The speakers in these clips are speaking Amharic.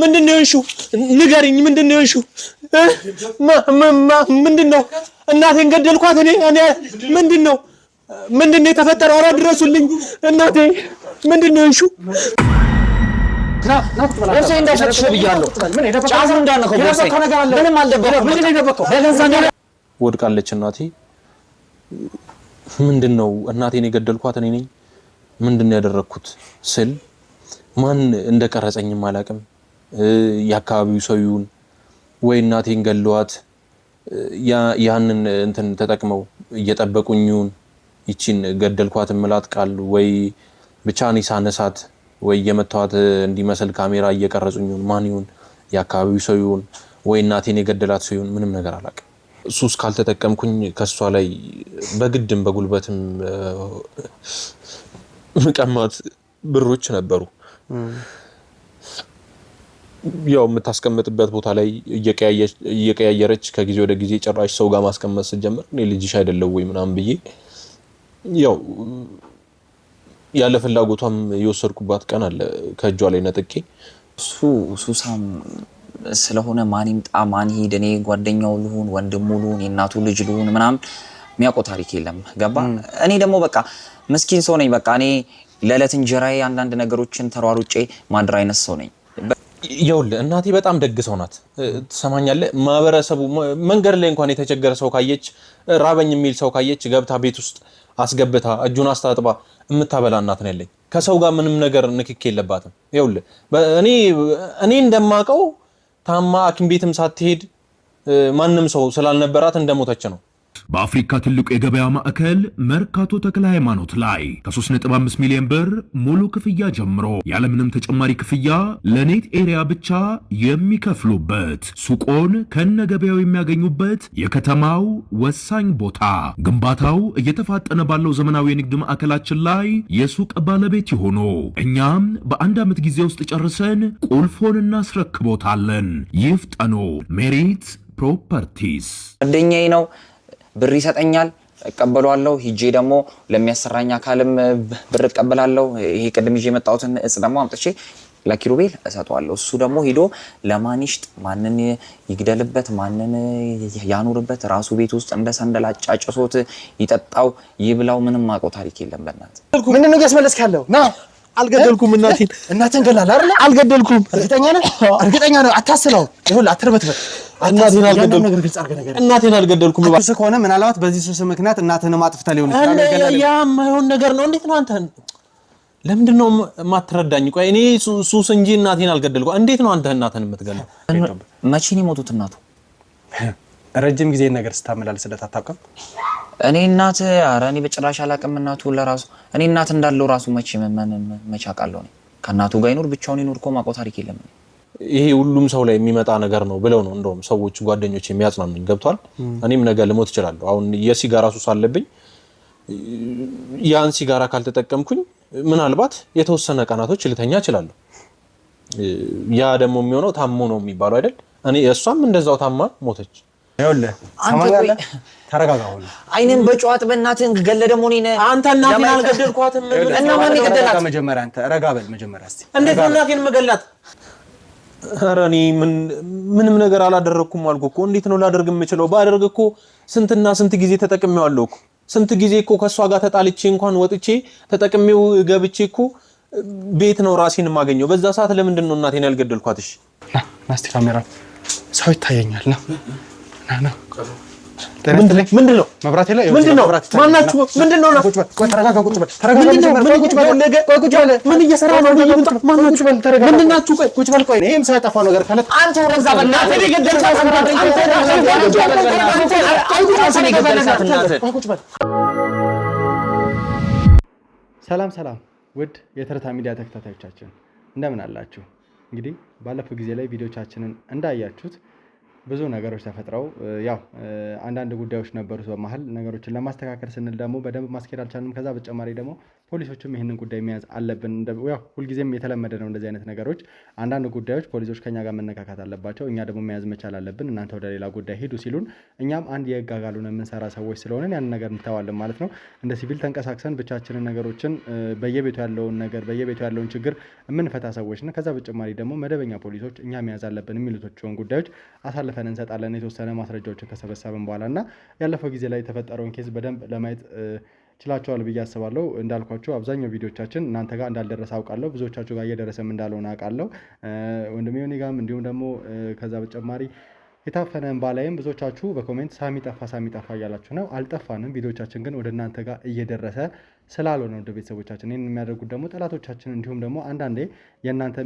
ምንድነው እሺ ንገሪኝ ምንድነው እሺ ምንድነው እናቴን ገደልኳት እኔ ምንድነው የተፈጠረው ኧረ ድረሱልኝ እናቴ ምንድነው እሺ ወርሴ እንዳፈጥሽ ብያለሁ ጫፉ እንዳነከው ወርሴ ምንም አልደበቀም ምንድነው የደበቀው ወድቃለች እናቴ ምንድነው እናቴን የገደልኳት እኔ ነኝ ምንድነው ያደረኩት ስል ማን እንደቀረጸኝም አላቅም ያካባቢው ሰው ይሁን ወይ እናቴን ገለዋት ያንን እንትን ተጠቅመው እየጠበቁኝ ይሁን ይቺን ገደልኳት ምላት ቃል ወይ ብቻ እኔ ሳነሳት ወይ የመታዋት እንዲመስል ካሜራ እየቀረጹኝ ይሁን ማን ይሁን ያካባቢው ሰው ይሁን ወይ እናቴን የገደላት ሰው ይሁን ምንም ነገር አላቅም ሱስ ካልተጠቀምኩኝ ከሷ ላይ በግድም በጉልበትም መቀማት ብሮች ነበሩ ያው የምታስቀምጥበት ቦታ ላይ እየቀያየረች ከጊዜ ወደ ጊዜ ጭራሽ ሰው ጋር ማስቀመጥ ስትጀምር እኔ ልጅሽ አይደለም ወይ ምናምን ብዬ ያው ያለ ፍላጎቷም የወሰድኩባት ቀን አለ ከእጇ ላይ ነጥቄ ሱሳም ስለሆነ ማን ይምጣ ማን ሄድ እኔ ጓደኛው ልሁን ወንድሙ ልሁን የእናቱ ልጅ ልሁን ምናምን የሚያውቀው ታሪክ የለም ገባ እኔ ደግሞ በቃ ምስኪን ሰው ነኝ በቃ እኔ ለዕለት እንጀራዬ አንዳንድ ነገሮችን ተሯሩጬ ማድር አይነት ሰው ነኝ ይኸውልህ እናቴ በጣም ደግ ሰው ናት ትሰማኛለህ ማህበረሰቡ መንገድ ላይ እንኳን የተቸገረ ሰው ካየች ራበኝ የሚል ሰው ካየች ገብታ ቤት ውስጥ አስገብታ እጁን አስታጥባ የምታበላ እናት ነው ያለኝ ከሰው ጋር ምንም ነገር ንክክ የለባትም ይኸውልህ እኔ እንደማውቀው ታማ ሐኪም ቤትም ሳትሄድ ማንንም ሰው ስላልነበራት እንደሞተች ነው በአፍሪካ ትልቁ የገበያ ማዕከል መርካቶ ተክለ ሃይማኖት ላይ ከ3.5 ሚሊዮን ብር ሙሉ ክፍያ ጀምሮ ያለምንም ተጨማሪ ክፍያ ለኔት ኤሪያ ብቻ የሚከፍሉበት ሱቆን ከነገበያው የሚያገኙበት የከተማው ወሳኝ ቦታ ግንባታው እየተፋጠነ ባለው ዘመናዊ የንግድ ማዕከላችን ላይ የሱቅ ባለቤት ይሆኑ እኛም በአንድ ዓመት ጊዜ ውስጥ ጨርሰን ቁልፎን እናስረክቦታለን ይፍጠኑ ሜሪት ፕሮፐርቲስ ጓደኛዬ ነው ብር ይሰጠኛል እቀበላለሁ ሂጄ ደግሞ ለሚያሰራኝ አካልም ብር እቀበላለሁ ይሄ ቀደም ይዤ መጣሁትን እጽ ደግሞ አምጥቼ ለኪሩቤል እሰጠዋለሁ እሱ ደግሞ ሄዶ ለማንሽጥ ማንን ይግደልበት ማንን ያኑርበት ራሱ ቤት ውስጥ እንደ ሰንደል አጫጭሶት ይጠጣው ይብላው ምንም ማቆ ታሪክ የለም በእናት ምን ነው ያስመለስካለው ና አልገደልኩም እናቴን ገላል አይደል አልገደልኩም እርግጠኛ ነው አታስለው ይሁን አትርበትበት እናቴን አልገደልኩም ባስ ከሆነ ምናልባት በዚህ ሱስ ምክንያት እናትህን ማጥፍታ ሊሆን ይችላል ያ ማይሆን ነገር ነው እንዴት ነው አንተ ለምንድን ነው ማትረዳኝ ቆይ እኔ ሱስ እንጂ እናቴን አልገደልኩም እንዴት ነው አንተ እናትህን የምትገለው መቼ ነው የሞቱት እናቱ ረጅም ጊዜ ነገር ስታመላልስለት አታውቅም እኔ እናት ኧረ እኔ በጭራሽ አላውቅም እናቱ ለራሱ እኔ እናት እንዳለው ራሱ መቼ አውቃለሁ እኔ ከእናቱ ጋር ይኖር ብቻውን ይኖር እኮ ማውቀው ታሪክ የለም ይሄ ሁሉም ሰው ላይ የሚመጣ ነገር ነው ብለው ነው እንደውም ሰዎች ጓደኞች የሚያጽናኑኝ ገብቷል እኔም ነገ ልሞት እችላለሁ አሁን የሲጋራ ሱስ አለብኝ ያን ሲጋራ ካልተጠቀምኩኝ ምናልባት የተወሰነ ቀናቶች ልተኛ እችላለሁ ያ ደግሞ የሚሆነው ታሞ ነው የሚባለው አይደል እኔ እሷም እንደዛው ታማ ሞተች ይኸውልህ ሰማኛለ ተረጋጋው አይኔን በጨዋት በእናትህ ገለ ደግሞ እኔ አንተ እናቴን አልገደልኳትም እና ማን ይገደላት መጀመሪያ አንተ ረጋበል መጀመሪያ እስቲ እንዴት ነው እናቴን መገላት ኧረ እኔ ምንም ነገር አላደረኩም አልኩ እኮ እንዴት ነው ላደርግ የምችለው ባደርግ እኮ ስንትና ስንት ጊዜ ተጠቅሜዋለሁ እኮ ስንት ጊዜ እኮ ከሷ ጋር ተጣልቼ እንኳን ወጥቼ ተጠቅሜው ገብቼ እኮ ቤት ነው ራሴን ማገኘው በዛ ሰዓት ለምንድን ነው እናቴን ያልገደልኳት እሺ ናስቲ ካሜራ ሰው ይታየኛል ና ምንድነው መብራት ላይ ምንድነው ማናችሁ ምንድነው ተረጋጋ ቁጭ በል ምን እየሰራ ነው ማናችሁ በል ተረጋጋ ምንድናችሁ ቁጭ በል ቆይ እኔም ሳይጠፋ ነገር ካለ አንተ ወረዛ በእናትህ የገደልካት ሰላም ውድ የተረታ ሚዲያ ተከታታዮቻችን እንደምን አላችሁ እንግዲህ ባለፈው ጊዜ ላይ ቪዲዮቻችንን እንዳያችሁት ብዙ ነገሮች ተፈጥረው ያው አንዳንድ ጉዳዮች ነበሩ በመሃል ነገሮችን ለማስተካከል ስንል ደግሞ በደንብ ማስኬድ አልቻልንም ከዛ በተጨማሪ ደግሞ ፖሊሶችም ይህንን ጉዳይ መያዝ አለብን። ያው ሁልጊዜም የተለመደ ነው እንደዚህ አይነት ነገሮች። አንዳንድ ጉዳዮች ፖሊሶች ከኛ ጋር መነካካት አለባቸው፣ እኛ ደግሞ መያዝ መቻል አለብን። እናንተ ወደ ሌላ ጉዳይ ሂዱ ሲሉን እኛም አንድ የህግ አካሉን የምንሰራ ሰዎች ስለሆነ ያንን ነገር እንተዋለን ማለት ነው። እንደ ሲቪል ተንቀሳቅሰን ብቻችንን ነገሮችን በየቤቱ ያለውን ችግር የምንፈታ ሰዎች ነን። ከዛ በተጨማሪ ደግሞ መደበኛ ፖሊሶች እኛ መያዝ አለብን የሚሉትን ጉዳዮች አሳልፈን እንሰጣለን የተወሰነ ማስረጃዎችን ከሰበሰብን በኋላ እና ያለፈው ጊዜ ላይ የተፈጠረውን ኬዝ በደንብ ለማየት ችላቸዋል ብዬ አስባለሁ። እንዳልኳቸው አብዛኛው ቪዲዮቻችን እናንተ ጋር እንዳልደረሰ አውቃለሁ፣ ብዙዎቻችሁ ጋር እየደረሰም እንዳልሆነ አውቃለሁ። ወንድሜ ዮኒ ጋርም እንዲሁም ደግሞ ከዛ በተጨማሪ የታፈነ እንባ ላይም ብዙዎቻችሁ በኮሜንት ሳሚ ጠፋ እያላችሁ ነው። አልጠፋንም። ቪዲዮቻችን ግን ወደ እናንተ ጋር እየደረሰ ስላልሆነ ወደ ቤተሰቦቻችን ይህን የሚያደርጉት ደግሞ ጠላቶቻችን እንዲሁም ደግሞ አንዳንዴ የእናንተ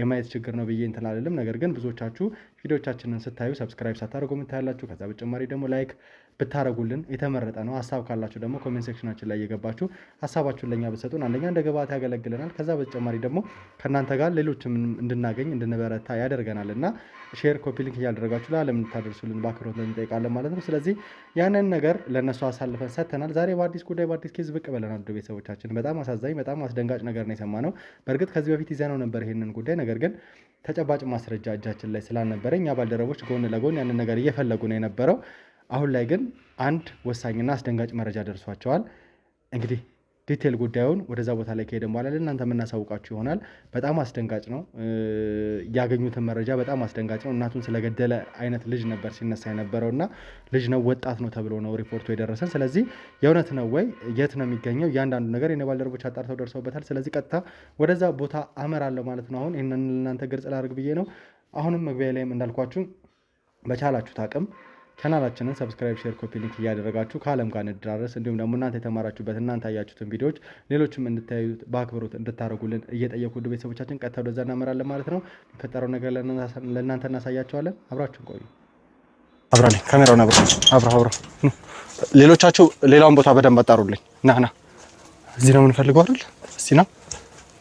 የማየት ችግር ነው ብዬ እንትን አልልም። ነገር ግን ብዙዎቻችሁ ቪዲዮቻችንን ስታዩ ሰብስክራይብ ሳታደርጉ የምታያላችሁ። ከዛ በተጨማሪ ደግሞ ላይክ ብታረጉልን የተመረጠ ነው። ሀሳብ ካላችሁ ደግሞ ኮሜንት ሴክሽናችን ላይ እየገባችሁ ሀሳባችሁን ለእኛ ብትሰጡን አንደኛ እንደ ግብዓት ያገለግለናል። ከዛ በተጨማሪ ደግሞ ከእናንተ ጋር ሌሎችም እንድናገኝ እንድንበረታ ያደርገናል እና ሼር ኮፒ ሊንክ እያደረጋችሁ ለዓለም እንድታደርሱልን በአክብሮት እንጠይቃለን ማለት ነው። ስለዚህ ያንን ነገር ለእነሱ አሳልፈን ሰጥተናል። ዛሬ በአዲስ ጉዳይ በአዲስ ኬዝ ብቅ ብለናል ወደ ቤተሰቦቻችን። በጣም አሳዛኝ በጣም አስደንጋጭ ነገር ነው የሰማነው። በእርግጥ ከዚህ በፊት ይዘነው ነበር ይሄንን ጉዳይ፣ ነገር ግን ተጨባጭ ማስረጃ እጃችን ላይ ስላልነበረ እኛ ባልደረቦች ጎን ለጎን ያንን ነገር እየፈለጉ ነው የነበረው። አሁን ላይ ግን አንድ ወሳኝና አስደንጋጭ መረጃ ደርሷቸዋል። እንግዲህ ዲቴል ጉዳዩን ወደዛ ቦታ ላይ ከሄደን በኋላ ለእናንተ የምናሳውቃችሁ ይሆናል። በጣም አስደንጋጭ ነው። ያገኙትን መረጃ በጣም አስደንጋጭ ነው። እናቱን ስለገደለ አይነት ልጅ ነበር ሲነሳ የነበረው እና ልጅ ነው ወጣት ነው ተብሎ ነው ሪፖርቱ የደረሰን። ስለዚህ የእውነት ነው ወይ የት ነው የሚገኘው እያንዳንዱ ነገር የኔ ባልደረቦች አጣርተው ደርሰውበታል። ስለዚህ ቀጥታ ወደዛ ቦታ አመራለሁ ማለት ነው። አሁን ይህንን ለእናንተ ግልጽ ላድርግ ብዬ ነው። አሁንም መግቢያ ላይም እንዳልኳችሁ በቻላችሁት አቅም ቻናላችንን ሰብስክራይብ፣ ሼር፣ ኮፒ ሊንክ እያደረጋችሁ ከዓለም ጋር እንድራረስ እንዲሁም ደግሞ እናንተ የተማራችሁበት እናንተ ያያችሁትን ቪዲዮዎች ሌሎችም እንድታዩ በአክብሮት እንድታደርጉልን እየጠየቁ ወደ ቤተሰቦቻችን ቀጥታ ወደዛ እናመራለን ማለት ነው። የሚፈጠረው ነገር ለእናንተ እናሳያቸዋለን። አብራችሁን ቆዩ። አብራለኝ ካሜራውን አብራ ሌሎቻችሁ ሌላውን ቦታ በደንብ አጣሩልኝ። ና እዚህ ነው የምንፈልገው አይደል? እስቲ ና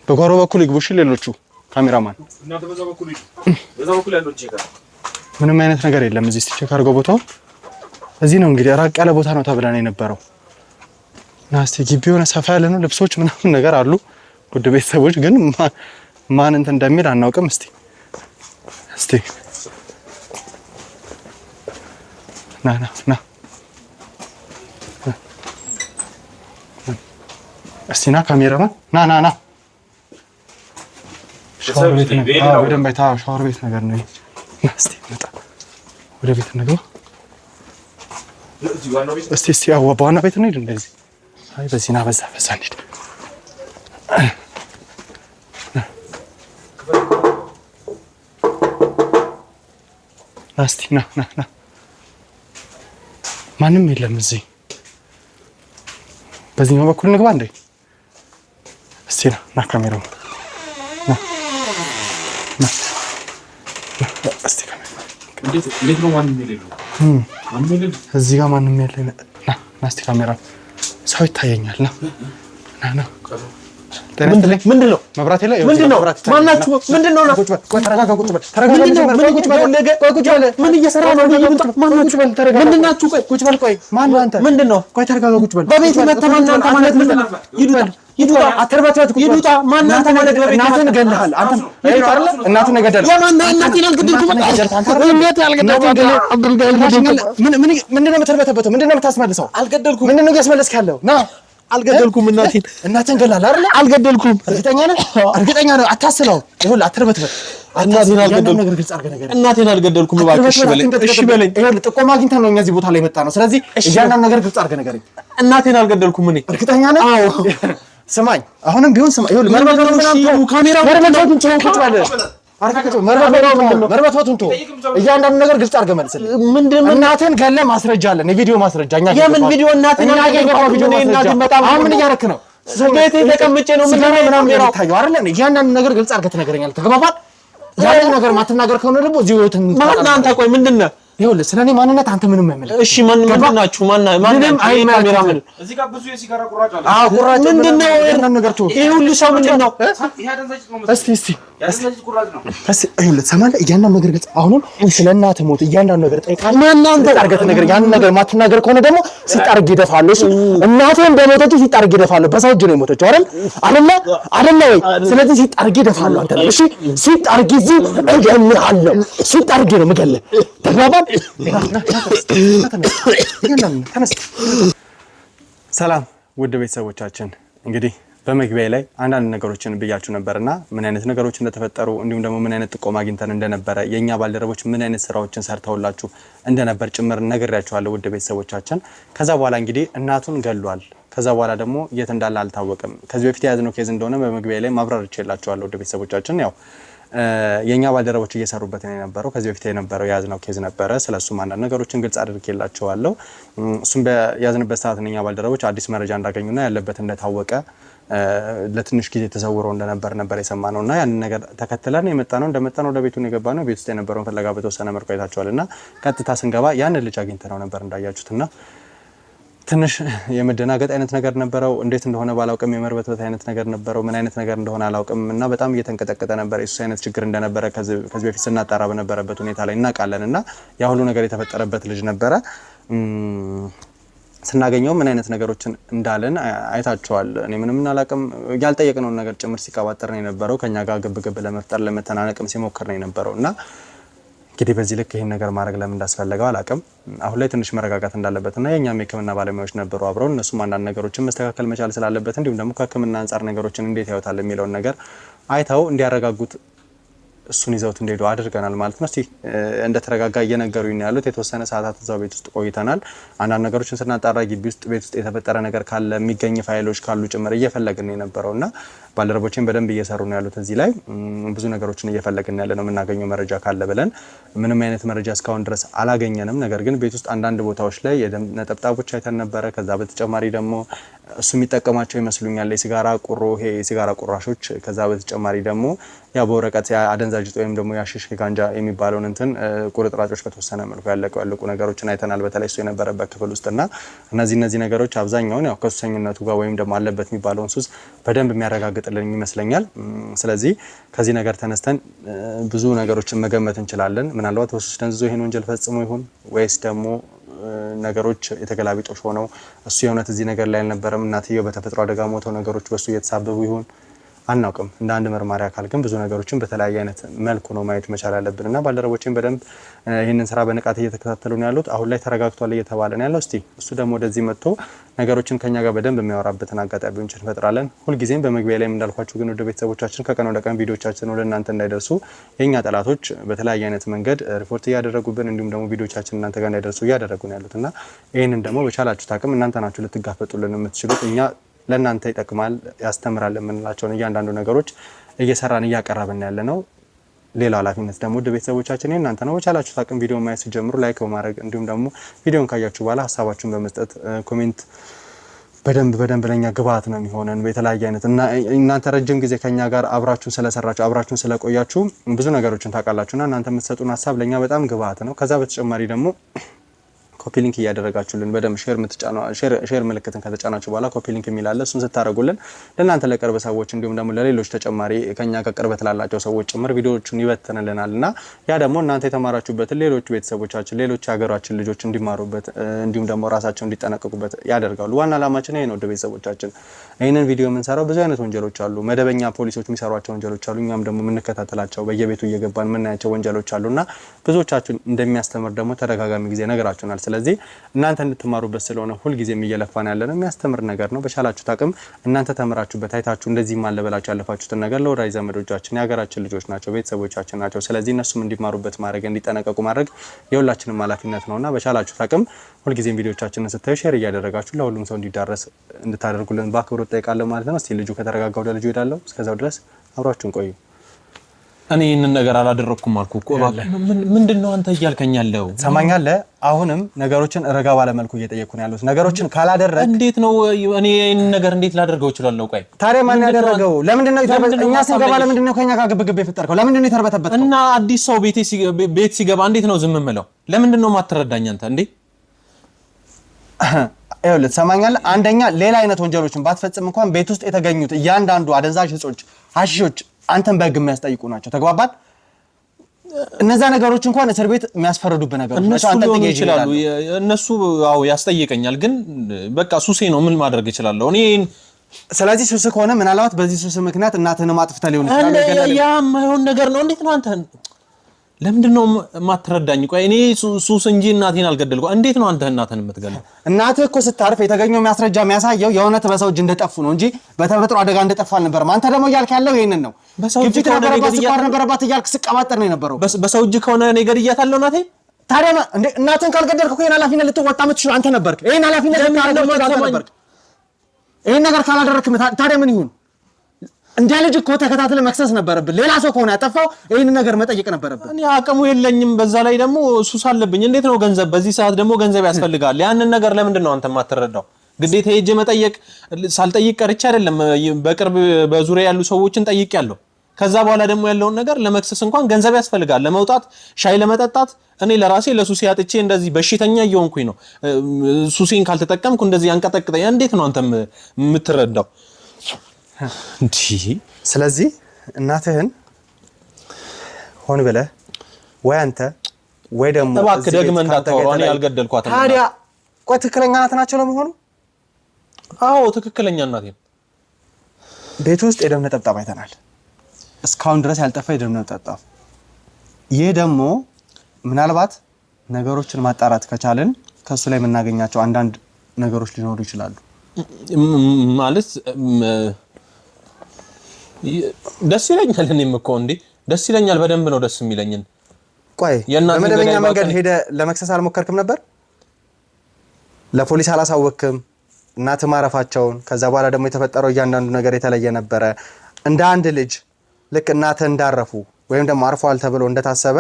በጓሮ በኩል ይግቡሽ። ሌሎቹ ካሜራማን እናንተ በዛ በኩል ያለው ቼክ ምንም አይነት ነገር የለም። እዚህ ቼክ አድርገው ቦታው እዚህ ነው። እንግዲህ ራቅ ያለ ቦታ ነው ተብለን የነበረው እና እስቲ ግቢው የሆነ ሰፋ ያለ ነው። ልብሶች ምናምን ነገር አሉ። ውድ ቤተሰቦች ግን ማን እንትን እንደሚል አናውቅም። እስቲ ና እስቲ ና ካሜራማን ና ሻወር ቤት ነው። በደንብ ሻወር ቤት ነገር ነው። እስቲ መጣ ወደ ቤት እንግባ። እስቲ ያው በዋና ቤት እንሂድ። እንደዚህ አይ በዚህ ና በዛ እንሂድ። እስቲ ና ማንም የለም እዚህ። በዚህኛው በኩል እንግባ እንዴ? እስቲ ና ካሜራው እንዴት ነው ማንም የሌለው? እዚህ ጋር ማንም የለ። ና እስቲ ካሜራ ሰው ይታየኛል። ና ምንድን ነው መብራት የለ? ምንድን ነው ማናችሁ? ምንድን ነው? ቆይ ተረጋጋ፣ ቁጭ በል። ምን እየሰራ ነው? ምንድን ናችሁ? ቆይ ቁጭ በል። ቆይ ማን ነው አንተ? ምንድን ነው? ቆይ ተረጋጋ፣ ቁጭ በል። በቤት መተማና አንተ ማለት ምንድን ነው? ይዱጣ አተርባታት ይዱጣ ማን አንተ ማለት በቤት እናትን ገለሃል። አንተ ይዱጣ አይደል? እናትን ገደልህ። የማን እናትን አልገደልኩም። እንዴት ያልገደልኩ? ምንድን ነው የምትርበተበተው? ምንድን ነው የምታስመልሰው? አልገደልኩም። ምንድን ነው ያስመለስክ ያለው? ና አልገደልኩም። እናትን ገለሃል አይደል? አልገደልኩም። እርግጠኛ ነህ? እርግጠኛ ነህ? አታስለው። ይኸውልህ አትርበትበት። እናቴን አልገደልኩም። እናቴን አልገደልኩም። እባክህ እሺ በለኝ። ይኸውልህ ጥቆማ አግኝተን ነው እኛ እዚህ ቦታ ላይ መጣ ነው። ስለዚህ እያንዳንዱ ነገር ግልጽ አድርገህ ንገረኝ። እናቴን አልገደልኩም። እኔ እርግጠኛ ነህ? አዎ ስማኝ፣ አሁንም ቢሆን ስማ። ይኸውልህ መርበትበቱን ተው። እያንዳንዱ ነገር ግልጽ አድርገህ መልስልኝ። እናትን ገለህ ማስረጃ አለን፣ የቪዲዮ ማስረጃ። የምን ቪዲዮ? እናትን ምን እያደረክ ነው? ቤቴ ተቀምጬ ነው ምናምን የሚታየው አይደለ? እያንዳንዱ ነገር ግልጽ አድርገህ ትነግረኛለህ። ተግባባን? ያንን ነገር ማትናገር ከሆነ ደግሞ እዚህ ወይት ማን አንተ? ቆይ ምንድነው? ይኸውልህ ስለኔ ማንነት አንተ ምንም አይመለከትም። እሺ ምንድን ናችሁ? ማንም ካሜራማን እዚህ ጋር ብዙ የሲጋራ ቁራጭ አለ። አዎ ቁራጭ ምንድነው? ያንን ነገር ተው። ይሄ ሁሉ ሰው ምንድነው? ይሄ አደንዛዥ ነው መሰለኝ። እስቲ ያደንዛዥ ቁራጭ ነው። ይኸውልህ ሰማለህ፣ እያንዳንዱ ነገር ገጽ አሁንም ስለ እናትህ ሞት እያንዳንዱ ነገር ጠይቃለህ። ማናንተ አርገት ነገር ያንን ነገር ማትናገር ከሆነ ደግሞ ሲጣርግ ይደፋሉ። እሺ እናትህ እንደሞተች ሲጣርግ ይደፋሉ። በሰው እጅ ነው የሞተችው አይደለ ወይ? ስለዚህ ሲጣርግ ይደፋሉ። አንተ ነው እሺ፣ ሲጣርግ እዚህ እገልሃለሁ። ሲጣርግ ነው የምገልህ። ተግባባን? ሰላም ውድ ቤተሰቦቻችን፣ እንግዲህ በመግቢያ ላይ አንዳንድ ነገሮችን ብያችሁ ነበርና ምን አይነት ነገሮች እንደተፈጠሩ እንዲሁም ደግሞ ምን አይነት ጥቆማ አግኝተን እንደነበረ የኛ ባልደረቦች ምን አይነት ስራዎችን ሰርተውላችሁ እንደነበር ጭምር ነግሬያችኋለሁ ውድ ቤተሰቦቻችን። ከዛ በኋላ እንግዲህ እናቱን ገሏል። ከዛ በኋላ ደግሞ የት እንዳለ አልታወቀም። ከዚህ በፊት የያዝነው ኬዝ እንደሆነ በመግቢያ ላይ ማብራር ይችላችኋለሁ ውድ ቤተሰቦቻችን። ያው የኛ ባልደረቦች እየሰሩበት ነው የነበረው። ከዚህ በፊት የነበረው የያዝነው ኬዝ ነበረ። ስለሱም አንዳንድ ነገሮችን ግልጽ አድርጌላችኋለሁ። እሱም በያዝንበት ሰዓት የኛ ባልደረቦች አዲስ መረጃ እንዳገኙና ያለበት እንደታወቀ ለትንሽ ጊዜ ተሰውሮ ነበር የሰማነው እና ያንን ነገር ተከትለን የመጣነው እንደመጣነው ወደ ቤቱን የገባነው ቤት ውስጥ የነበረውን ፍለጋ በተወሰነ መልኩ አይታችኋልና ቀጥታ ስንገባ ያንን ልጅ አግኝተነው ነበር እንዳያችሁትና ትንሽ የመደናገጥ አይነት ነገር ነበረው። እንዴት እንደሆነ ባላውቅም የመርበትበት አይነት ነገር ነበረው። ምን አይነት ነገር እንደሆነ አላውቅም እና በጣም እየተንቀጠቀጠ ነበር። የሱስ አይነት ችግር እንደነበረ ከዚህ በፊት ስናጣራ በነበረበት ሁኔታ ላይ እናውቃለን እና ያ ሁሉ ነገር የተፈጠረበት ልጅ ነበረ። ስናገኘው ምን አይነት ነገሮችን እንዳለን አይታችኋል። እኔ ምንም አላውቅም። ያልጠየቅነውን ነገር ጭምር ሲቀባጠር ነው የነበረው። ከኛ ጋር ግብግብ ለመፍጠር ለመተናነቅም ሲሞክር ነው የነበረው እና እንግዲህ በዚህ ልክ ይሄን ነገር ማድረግ ለምን እንዳስፈለገው አላውቅም። አሁን ላይ ትንሽ መረጋጋት እንዳለበትና የኛም የሕክምና ባለሙያዎች ነበሩ አብረው። እነሱም አንዳንድ ነገሮችን መስተካከል መቻል ስላለበት እንዲሁም ደግሞ ከሕክምና አንጻር ነገሮችን እንዴት ያዩታል የሚለውን ነገር አይተው እንዲያረጋጉት እሱን ይዘውት እንደሄዱ አድርገናል ማለት ነው። እስቲ እንደተረጋጋ እየነገሩኝ ያሉት የተወሰነ ሰዓታት እዛው ቤት ውስጥ ቆይተናል። አንዳንድ ነገሮችን ስናጣራ ግቢ ውስጥ ቤት ውስጥ የተፈጠረ ነገር ካለ የሚገኝ ፋይሎች ካሉ ጭምር እየፈለግን የነበረውና ባልደረቦችን በደንብ እየሰሩ ነው ያሉት። እዚህ ላይ ብዙ ነገሮችን እየፈለግን ያለ ነው የምናገኘው መረጃ ካለ ብለን ምንም አይነት መረጃ እስካሁን ድረስ አላገኘንም። ነገር ግን ቤት ውስጥ አንዳንድ ቦታዎች ላይ የደም ነጠብጣቦች አይተን ነበረ። ከዛ በተጨማሪ ደግሞ እሱ የሚጠቀማቸው ይመስሉኛል የሲጋራ ቁሮ ይሄ የሲጋራ ቁራሾች። ከዛ በተጨማሪ ደግሞ ያ በወረቀት አደንዛዥ ወይም ደግሞ ያሽሽ ጋንጃ የሚባለውን እንትን ቁርጥራጮች በተወሰነ መልኩ ያለቁ ነገሮችን አይተናል። በተለይ እሱ የነበረበት ክፍል ውስጥና እነዚህ ነገሮች አብዛኛውን ያው ከሱሰኝነቱ ጋር ወይም ደግሞ አለበት የሚባለውን ሱስ በደንብ የሚያረጋግጥልን ይመስለኛል። ስለዚህ ከዚህ ነገር ተነስተን ብዙ ነገሮችን መገመት እንችላለን። ምናልባት በሱስ ደንዝዞ ይሄን ወንጀል ፈጽሞ ይሁን ወይስ ደግሞ ነገሮች የተገላቢጦሽ ሆነው እሱ የእውነት እዚህ ነገር ላይ አልነበረም፣ እናትየው በተፈጥሮ አደጋ ሞተው ነገሮች በሱ እየተሳበቡ ይሁን አናውቅም። እንደ አንድ መርማሪ አካል ግን ብዙ ነገሮችን በተለያየ አይነት መልኩ ነው ማየት መቻል ያለብንና ባልደረቦችን በደንብ ይህንን ስራ በንቃት እየተከታተሉ ነው ያሉት። አሁን ላይ ተረጋግቷል እየተባለ ነው ያለው። እስቲ እሱ ደግሞ ወደዚህ መጥቶ ነገሮችን ከኛ ጋር በደንብ የሚያወራበትን አጋጣሚዎች እንፈጥራለን። ሁልጊዜም በመግቢያ ላይ እንዳልኳችሁ ግን ወደ ቤተሰቦቻችን ከቀን ወደ ቀን ቪዲዮቻችን ወደ እናንተ እንዳይደርሱ የኛ ጠላቶች በተለያየ አይነት መንገድ ሪፖርት እያደረጉብን እንዲሁም ደግሞ ቪዲዮቻችን እናንተ ጋር እንዳይደርሱ እያደረጉ ነው ያሉትና ይህንን ደግሞ በቻላችሁት አቅም እናንተ ናችሁ ልትጋፈጡልን የምትችሉት። እኛ ለእናንተ ይጠቅማል ያስተምራል የምንላቸውን እያንዳንዱ ነገሮች እየሰራን እያቀረብን ያለ ነው። ሌላው ኃላፊነት ደግሞ ወደ ቤተሰቦቻችን እናንተ ነው። በቻላችሁት አቅም ቪዲዮ ማየት ሲጀምሩ ላይክ በማድረግ እንዲሁም ደግሞ ቪዲዮን ካያችሁ በኋላ ሀሳባችሁን በመስጠት ኮሜንት በደንብ ለኛ ግብአት ነው የሚሆነን። በተለያየ አይነት እና እናንተ ረጅም ጊዜ ከኛ ጋር አብራችሁን ስለሰራችሁ አብራችሁን ስለቆያችሁ ብዙ ነገሮችን ታውቃላችሁና እናንተ የምትሰጡን ሀሳብ ለኛ በጣም ግብአት ነው። ከዛ በተጨማሪ ደግሞ ኮፒ ሊንክ እያደረጋችሁልን በደም ሼር ምልክትን ከተጫናችሁ በኋላ ኮፒ ሊንክ የሚላለ እሱን ስታደርጉልን ለእናንተ ለቅርብ ሰዎች እንዲሁም ደግሞ ለሌሎች ተጨማሪ ከኛ ከቅርበት ላላቸው ሰዎች ጭምር ቪዲዮዎቹን ይበትንልናልና ያ ደግሞ እናንተ የተማራችሁበትን ሌሎች ቤተሰቦቻችን ሌሎች ሀገራችን ልጆች እንዲማሩበት እንዲሁም ደግሞ ራሳቸው እንዲጠነቀቁበት ያደርጋሉ። ዋና ዓላማችን ይሄ ነው። ወደ ቤተሰቦቻችን ይህንን ቪዲዮ የምንሰራው ብዙ አይነት ወንጀሎች አሉ። መደበኛ ፖሊሶች የሚሰሯቸው ወንጀሎች አሉ። እኛም ደግሞ የምንከታተላቸው በየቤቱ እየገባን የምናያቸው ወንጀሎች አሉና ብዙዎቻችን እንደሚያስተምር ደግሞ ተደጋጋሚ ጊዜ ነገራችሁናል። ስለዚህ እናንተ እንድትማሩበት ስለሆነ ሁልጊዜም እየለፋን ያለ ነው። የሚያስተምር ነገር ነው። በቻላችሁት አቅም እናንተ ተምራችሁበት አይታችሁ እንደዚህ ማለበላችሁ ያለፋችሁትን ነገር ለወዳጅ ዘመዶቻችን የሀገራችን ልጆች ናቸው፣ ቤተሰቦቻችን ናቸው። ስለዚህ እነሱም እንዲማሩበት ማድረግ እንዲጠነቀቁ ማድረግ የሁላችንም ኃላፊነት ነውና በቻላችሁት አቅም ሁልጊዜም ቪዲዮቻችንን ስታዩ ሼር እያደረጋችሁ ለሁሉም ሰው እንዲዳረስ እንድታደርጉልን በአክብሮት ጠይቃለሁ ማለት ነው። እስቲ ልጁ ከተረጋጋ ወደ ልጁ ሄዳለሁ። እስከዛው ድረስ አብራችሁን ቆዩ። እኔ ይሄንን ነገር አላደረኩም አልኩ እኮ ምንድነው አንተ እያልከኝ ያለው ሰማኛለህ አሁንም ነገሮችን ረጋ ባለ መልኩ እየጠየቅኩ ነው ያሉት ነገሮችን ካላደረክ እንዴት ነው እኔ ይሄንን ነገር እንዴት ላደርገው እችላለሁ ቆይ ታዲያ ማን ያደረገው ለምንድነው እኛ ስንገባ ለምንድነው ከኛ ጋር ግብግብ የፈጠርከው ለምንድነው የተርበተበተው እና አዲስ ሰው ቤት ሲገባ እንዴት ነው ዝም የምለው ለምንድነው ማትረዳኝ አንተ እንዴ አይወለ ሰማኛለህ አንደኛ ሌላ አይነት ወንጀሎችን ባትፈጽም እንኳን ቤት ውስጥ የተገኙት እያንዳንዱ አደንዛዥ እጾች ሐሺሾች አንተን በህግ የሚያስጠይቁ ናቸው ተግባባን እነዛ ነገሮች እንኳን እስር ቤት የሚያስፈርዱብህ ነገሮች ናቸው አንተ ጥቂት ይችላሉ እነሱ አው ያስጠይቀኛል ግን በቃ ሱሴ ነው ምን ማድረግ ይችላል እኔ ስለዚህ ሱስ ከሆነ ምናልባት በዚህ ሱስ ምክንያት እናትህን ማጥፍተህ ሊሆን ይችላል ያ ማይሆን ነገር ነው እንዴት ነው አንተ ለምንድነው ማትረዳኝ ቆይ እኔ ሱስ እንጂ እናቴን አልገደልኩ እንዴት ነው አንተ እናትህን የምትገለው እናትህ እኮ ስታርፍ የተገኘው ማስረጃ የሚያሳየው የእውነት በሰው እጅ እንደጠፉ ነው እንጂ በተፈጥሮ አደጋ እንደጠፋ አልነበረም አንተ ደግሞ እያልክ ያለው ይሄንን ነው ግፊት ነበረባት እያልክ ስቀባጠር ነው የነበረው በሰው እጅ ከሆነ እኔ ገድያታለሁ እናቴ ታዲያ እንዴ እናትህን ካልገደልክ እኮ ይሄን ኃላፊነት ልትወጣ የምትችለው አንተ ነበርክ ይሄን ኃላፊነት ልታደርግ አንተ ነበርክ ይሄን ነገር ካላደረክ ታዲያ ምን ይሁን እንደ ልጅ እኮ ተከታትለ መክሰስ ነበረብህ ሌላ ሰው ከሆነ ያጠፋው ይሄን ነገር መጠየቅ ነበረብህ እኔ አቅሙ የለኝም በዛ ላይ ደግሞ ሱስ አለብኝ እንዴት ነው ገንዘብ በዚህ ሰዓት ደግሞ ገንዘብ ያስፈልጋል ያንን ነገር ለምንድን ነው አንተ ማትረዳው ግዴታ ሄጄ መጠየቅ ሳልጠይቅ ቀርቼ አይደለም በቅርብ በዙሪያ ያሉ ሰዎችን ጠይቄያለሁ ከዛ በኋላ ደግሞ ያለውን ነገር ለመክሰስ እንኳን ገንዘብ ያስፈልጋል ለመውጣት ሻይ ለመጠጣት እኔ ለራሴ ለሱስ ያጥቼ እንደዚህ በሽተኛ እየሆንኩኝ ነው ሱሴን ካልተጠቀምኩ እንደዚህ ያንቀጠቅጠኝ እንዴት ነው አንተ የምትረዳው እንዴ ስለዚህ እናትህን ሆን ብለህ ወይ አንተ ወይ ደግሞ እባክህ ደግመህ እንዳታወራ እኔ አልገደልኳትም ታዲያ ቆይ ትክክለኛ እናት ናቸው ለመሆኑ አዎ ትክክለኛ እናቴ ቤት ውስጥ የደም ነጠብጣብ አይተናል እስካሁን ድረስ ያልጠፋ የደም ነጠብጣብ ይሄ ደግሞ ምናልባት ነገሮችን ማጣራት ከቻልን ከሱ ላይ የምናገኛቸው አንዳንድ ነገሮች ሊኖሩ ይችላሉ ማለት ደስ ይለኛል እኔም እኮ እንዴ ደስ ይለኛል በደንብ ነው ደስ የሚለኝን ቆይ በመደበኛ መንገድ ሄደ ለመክሰስ አልሞከርክም ነበር ለፖሊስ አላሳወቅክም እናት ማረፋቸውን ከዛ በኋላ ደግሞ የተፈጠረው እያንዳንዱ ነገር የተለየ ነበር እንደ አንድ ልጅ ልክ እናት እንዳረፉ ወይም ደግሞ አርፈዋል ተብሎ እንደታሰበ